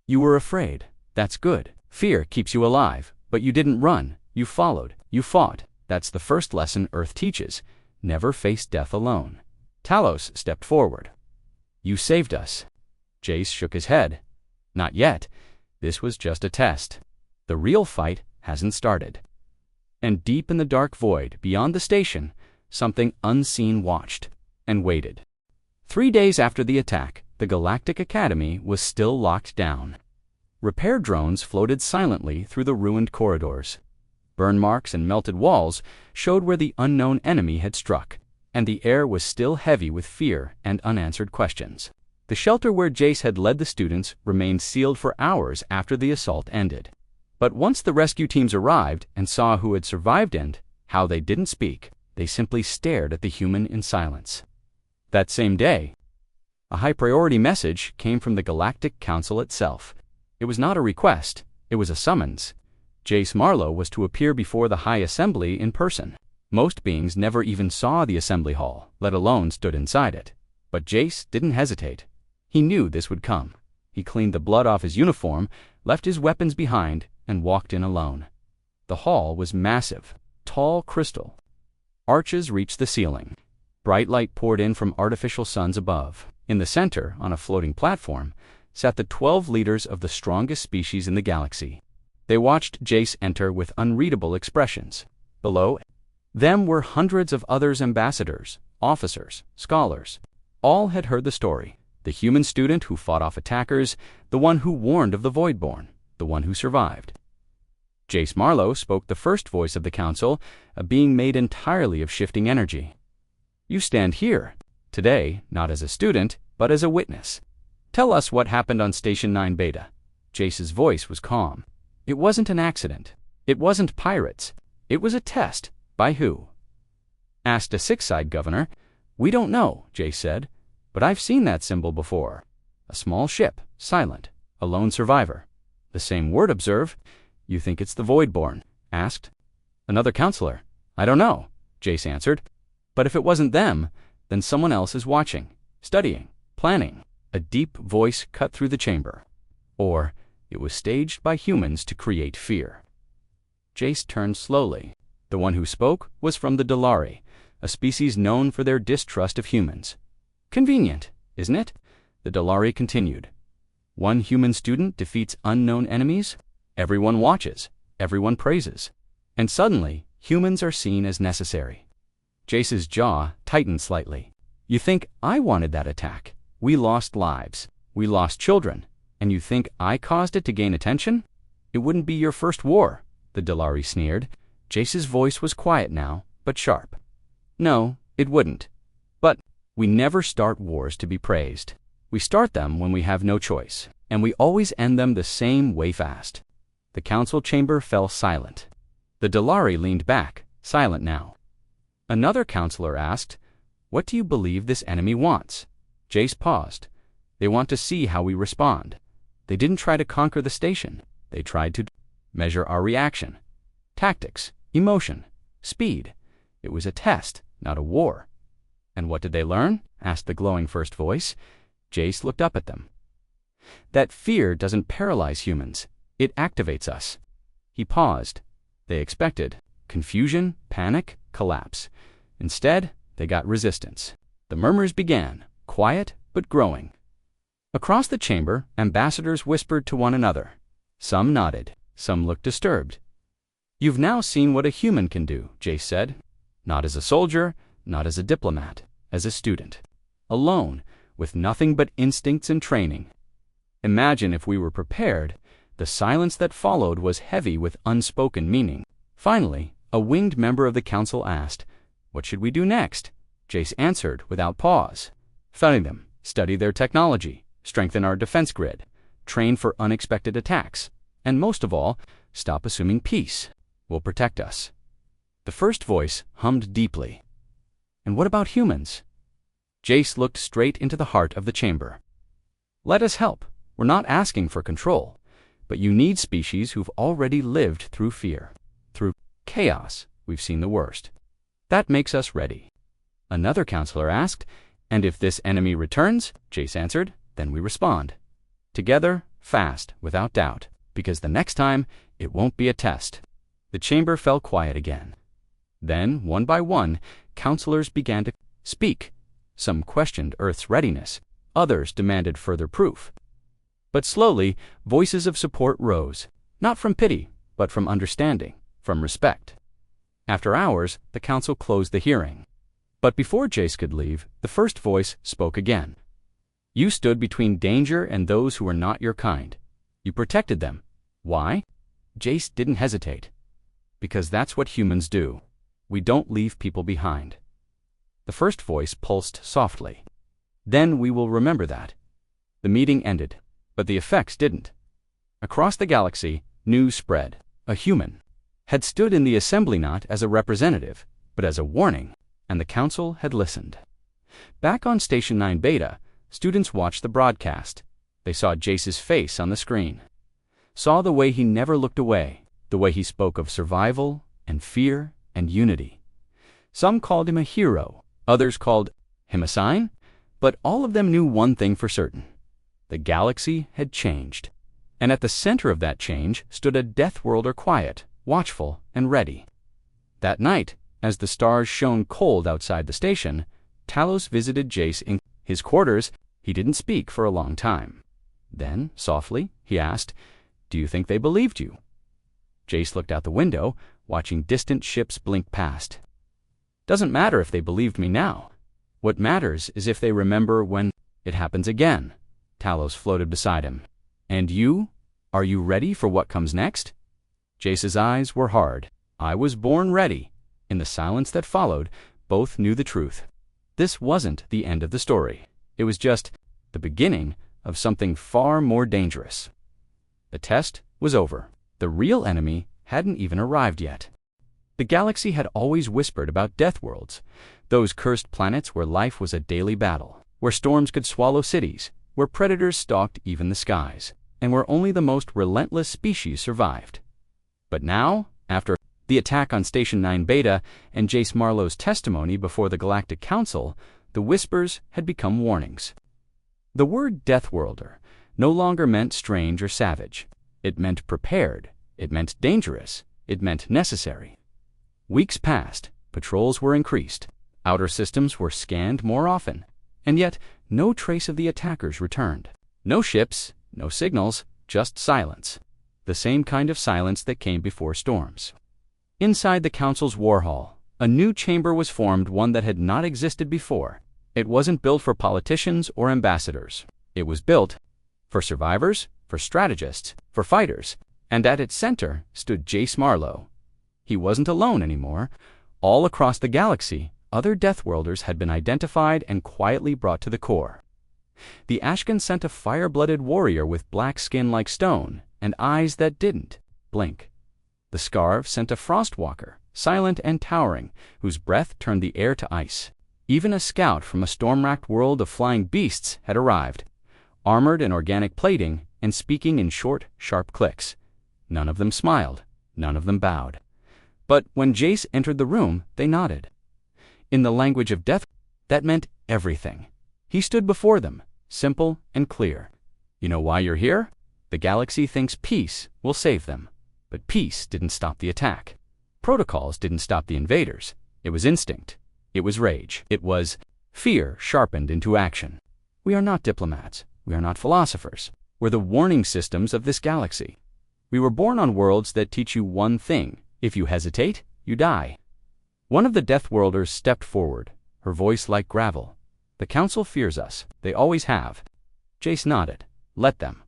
"You were afraid. That's good. Fear keeps you alive, but you didn't run. You followed. You fought. That's the first lesson Earth teaches. Never face death alone." Talos stepped forward. "You saved us." Jace shook his head. "Not yet. This was just a test. The real fight hasn't started." And deep in the dark void beyond the station, something unseen watched and waited. 3 days after the attack, the Galactic Academy was still locked down. Repair drones floated silently through the ruined corridors. Burn marks and melted walls showed where the unknown enemy had struck, and the air was still heavy with fear and unanswered questions. The shelter where Jace had led the students remained sealed for hours after the assault ended. But once the rescue teams arrived and saw who had survived and how they didn't speak, they simply stared at the human in silence. That same day, a high-priority message came from the Galactic Council itself. It was not a request, it was a summons. Jace Marlowe was to appear before the High Assembly in person. Most beings never even saw the assembly hall, let alone stood inside it. But Jace didn't hesitate. He knew this would come. He cleaned the blood off his uniform, left his weapons behind, and walked in alone. The hall was massive, tall crystal. Arches reached the ceiling. Bright light poured in from artificial suns above. In the center, on a floating platform, sat the 12 leaders of the strongest species in the galaxy. They watched Jace enter with unreadable expressions. Below them were hundreds of others, ambassadors, officers, scholars. All had heard the story. The human student who fought off attackers, the one who warned of the Voidborn, the one who survived. Jace Marlowe spoke the first voice of the council, a being made entirely of shifting energy. "You stand here, today, not as a student, but as a witness. Tell us what happened on Station 9 Beta." Jace's voice was calm. "It wasn't an accident. It wasn't pirates. It was a test. By who?" Asked a six-side governor. "We don't know," Jace said. "But I've seen that symbol before. A small ship, silent, a lone survivor. The same word, observe." "You think it's the Voidborn?" asked another counselor. "I don't know," Jace answered. "But if it wasn't them, then someone else is watching, studying, planning." A deep voice cut through the chamber. "Or it was staged by humans to create fear." Jace turned slowly. The one who spoke was from the Dalari, a species known for their distrust of humans. "Convenient, isn't it?" The Dalari continued. "One human student defeats unknown enemies. Everyone watches, everyone praises. And suddenly, humans are seen as necessary." Jace's jaw tightened slightly. "You think I wanted that attack? We lost lives. We lost children. And you think I caused it to gain attention? It wouldn't be your first war," the Dalari sneered. Jace's voice was quiet now, but sharp. "No, it wouldn't. But we never start wars to be praised. We start them when we have no choice, and we always end them the same way fast." The council chamber fell silent. The Dalari leaned back, silent now. Another counselor asked, "What do you believe this enemy wants?" Jace paused. "They want to see how we respond. They didn't try to conquer the station. They tried to measure our reaction. Tactics, emotion, speed. It was a test, not a war." "And what did they learn?" asked the glowing first voice. Jace looked up at them. "That fear doesn't paralyze humans. It activates us." He paused. They expected confusion, panic, collapse. Instead, they got resistance. The murmurs began, quiet but growing. Across the chamber, ambassadors whispered to one another. Some nodded, some looked disturbed. "You've now seen what a human can do," Jace said. "Not as a soldier, not as a diplomat, as a student. Alone, with nothing but instincts and training. Imagine if we were prepared." The silence that followed was heavy with unspoken meaning. Finally, a winged member of the council asked, "What should we do next?" Jace answered without pause. Study them, study their technology, strengthen our defense grid, train for unexpected attacks, and most of all, stop assuming peace will protect us. The first voice hummed deeply. And what about humans? Jace looked straight into the heart of the chamber. Let us help. We're not asking for control, but you need species who've already lived through fear. Through chaos, we've seen the worst. That makes us ready. Another counselor asked, and if this enemy returns, Jace answered, then we respond. Together, fast, without doubt, because the next time, it won't be a test. The chamber fell quiet again. Then, one by one, counselors began to speak. Some questioned Earth's readiness. Others demanded further proof. But slowly, voices of support rose, not from pity, but from understanding, from respect. After hours, the council closed the hearing. But before Jace could leave, the first voice spoke again. You stood between danger and those who were not your kind. You protected them. Why? Jace didn't hesitate. Because that's what humans do. We don't leave people behind. The first voice pulsed softly. Then we will remember that. The meeting ended, but the effects didn't. Across the galaxy, news spread. A human had stood in the assembly not as a representative, but as a warning, and the council had listened. Back on Station 9 Beta, students watched the broadcast. They saw Jace's face on the screen. Saw the way he never looked away, the way he spoke of survival and fear and unity. Some called him a hero, others called him a sign, but all of them knew one thing for certain. The galaxy had changed, and at the center of that change stood a Deathworlder quiet, watchful, and ready. That night, as the stars shone cold outside the station, Talos visited Jace in his quarters. He didn't speak for a long time. Then, softly, he asked, "Do you think they believed you?" Jace looked out the window, watching distant ships blink past. "Doesn't matter if they believed me now. What matters is if they remember when it happens again." Talos floated beside him. "And you? Are you ready for what comes next?" Jace's eyes were hard. "I was born ready." In the silence that followed, both knew the truth. This wasn't the end of the story. It was just the beginning of something far more dangerous. The test was over. The real enemy hadn't even arrived yet. The galaxy had always whispered about death worlds, those cursed planets where life was a daily battle, where storms could swallow cities, where predators stalked even the skies, and where only the most relentless species survived. But now, after the attack on Station 9 Beta and Jace Marlowe's testimony before the Galactic Council, the whispers had become warnings. The word Deathworlder no longer meant strange or savage. It meant prepared. It meant dangerous. It meant necessary. Weeks passed. Patrols were increased. Outer systems were scanned more often. And yet, no trace of the attackers returned. No ships, no signals, just silence. The same kind of silence that came before storms. Inside the Council's war hall, a new chamber was formed, one that had not existed before. It wasn't built for politicians or ambassadors. It was built for survivors, for strategists, for fighters, and at its center stood Jace Marlowe. He wasn't alone anymore. All across the galaxy, other Deathworlders had been identified and quietly brought to the core. The Ashkan sent a fire-blooded warrior with black skin like stone and eyes that didn't blink. The Scarve sent a Frostwalker, silent and towering, whose breath turned the air to ice. Even a scout from a storm-racked world of flying beasts had arrived, armored in organic plating and speaking in short, sharp clicks. None of them smiled. None of them bowed. But when Jace entered the room, they nodded. In the language of death, that meant everything. He stood before them, simple and clear. You know why you're here? The galaxy thinks peace will save them. But peace didn't stop the attack. Protocols didn't stop the invaders. It was instinct. It was rage. It was fear sharpened into action. We are not diplomats. We are not philosophers. We're the warning systems of this galaxy. We were born on worlds that teach you one thing. If you hesitate, you die. One of the Deathworlders stepped forward, her voice like gravel. The Council fears us. They always have. Jace nodded. Let them.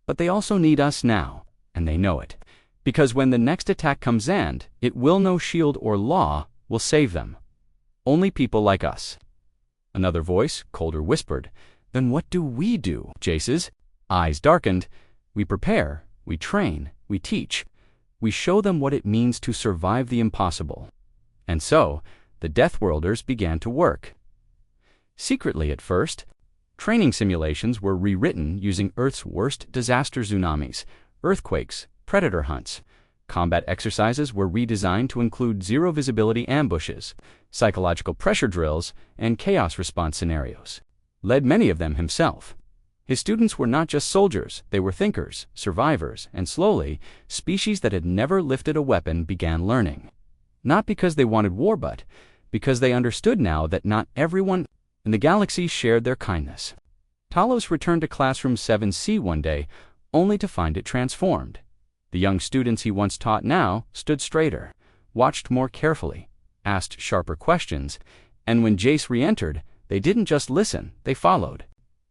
But they also need us now, and they know it. Because when the next attack comes and, it will no shield or law will save them. Only people like us. Another voice, colder, whispered, "Then what do we do?" Jace's eyes darkened. "We prepare, we train, we teach. We show them what it means to survive the impossible." And so, the Deathworlders began to work. Secretly at first, training simulations were rewritten using Earth's worst disaster tsunamis, earthquakes, predator hunts. Combat exercises were redesigned to include zero-visibility ambushes, psychological pressure drills, and chaos response scenarios. Led many of them himself. His students were not just soldiers, they were thinkers, survivors, and slowly, species that had never lifted a weapon began learning. Not because they wanted war, but because they understood now that not everyone in the galaxy shared their kindness. Talos returned to classroom 7C one day, only to find it transformed. The young students he once taught now stood straighter, watched more carefully, asked sharper questions, and when Jace re-entered, they didn't just listen, they followed.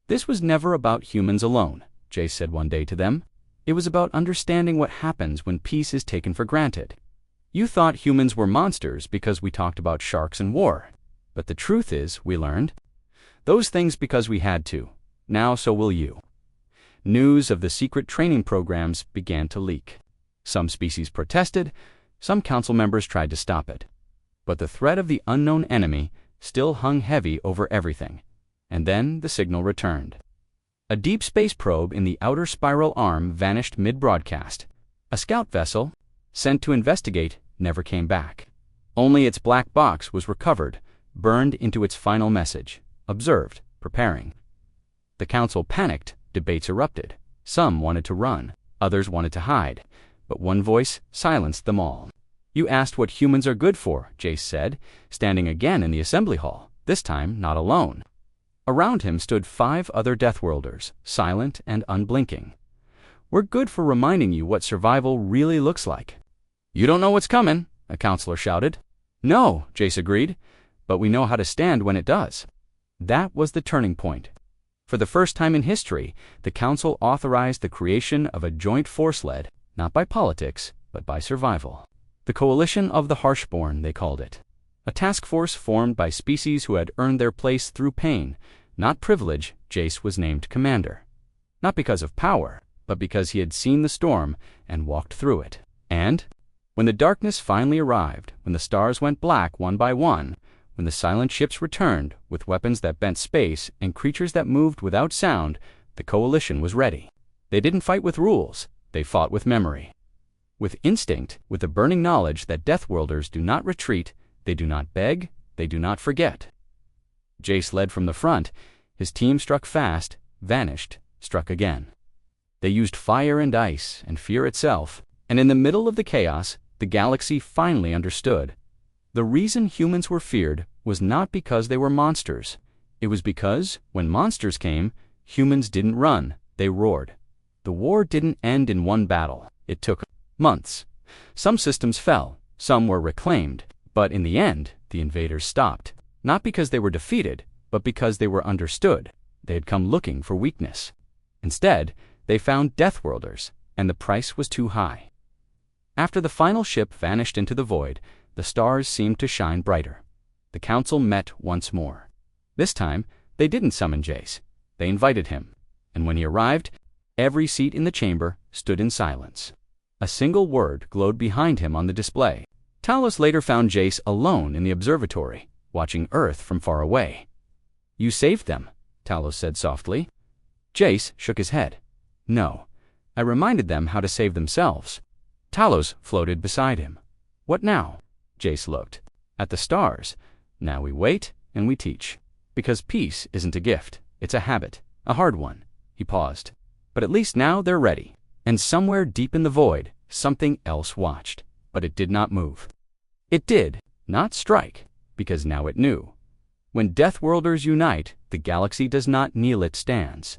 "This was never about humans alone," Jace said one day to them. "It was about understanding what happens when peace is taken for granted. You thought humans were monsters because we talked about sharks and war. But the truth is, we learned those things because we had to. Now so will you." News of the secret training programs began to leak. Some species protested, some council members tried to stop it. But the threat of the unknown enemy still hung heavy over everything. And then the signal returned. A deep space probe in the outer spiral arm vanished mid-broadcast. A scout vessel, sent to investigate, never came back. Only its black box was recovered, burned into its final message: observed, preparing. The council panicked. Debates erupted. Some wanted to run, others wanted to hide, but one voice silenced them all. "You asked what humans are good for," Jace said, standing again in the assembly hall, this time not alone. Around him stood 5 other Deathworlders, silent and unblinking. "We're good for reminding you what survival really looks like." "You don't know what's coming," a counselor shouted. "No," Jace agreed, "but we know how to stand when it does." That was the turning point. For the first time in history, the Council authorized the creation of a joint force led, not by politics, but by survival. The Coalition of the Harshborn, they called it. A task force formed by species who had earned their place through pain, not privilege. Jace was named commander. Not because of power, but because he had seen the storm and walked through it. And when the darkness finally arrived, when the stars went black one by one, when the silent ships returned with weapons that bent space and creatures that moved without sound, the Coalition was ready. They didn't fight with rules, they fought with memory. With instinct, with the burning knowledge that Deathworlders do not retreat, they do not beg, they do not forget. Jace led from the front. His team struck fast, vanished, struck again. They used fire and ice and fear itself, and in the middle of the chaos, the galaxy finally understood. The reason humans were feared was not because they were monsters. It was because, when monsters came, humans didn't run, they roared. The war didn't end in one battle. It took months. Some systems fell, some were reclaimed, but in the end, the invaders stopped. Not because they were defeated, but because they were understood. They had come looking for weakness. Instead, they found Deathworlders, and the price was too high. After the final ship vanished into the void, the stars seemed to shine brighter. The council met once more. This time, they didn't summon Jace. They invited him. And when he arrived, every seat in the chamber stood in silence. A single word glowed behind him on the display. Talos later found Jace alone in the observatory, watching Earth from far away. "You saved them," Talos said softly. Jace shook his head. "No, I reminded them how to save themselves." Talos floated beside him. "What now?" Jace looked. "At the stars. Now we wait and we teach. Because peace isn't a gift, it's a habit, a hard one." He paused. "But at least now they're ready." And somewhere deep in the void, something else watched. But it did not move. It did not strike, because now it knew. When Deathworlders unite, the galaxy does not kneel, it stands.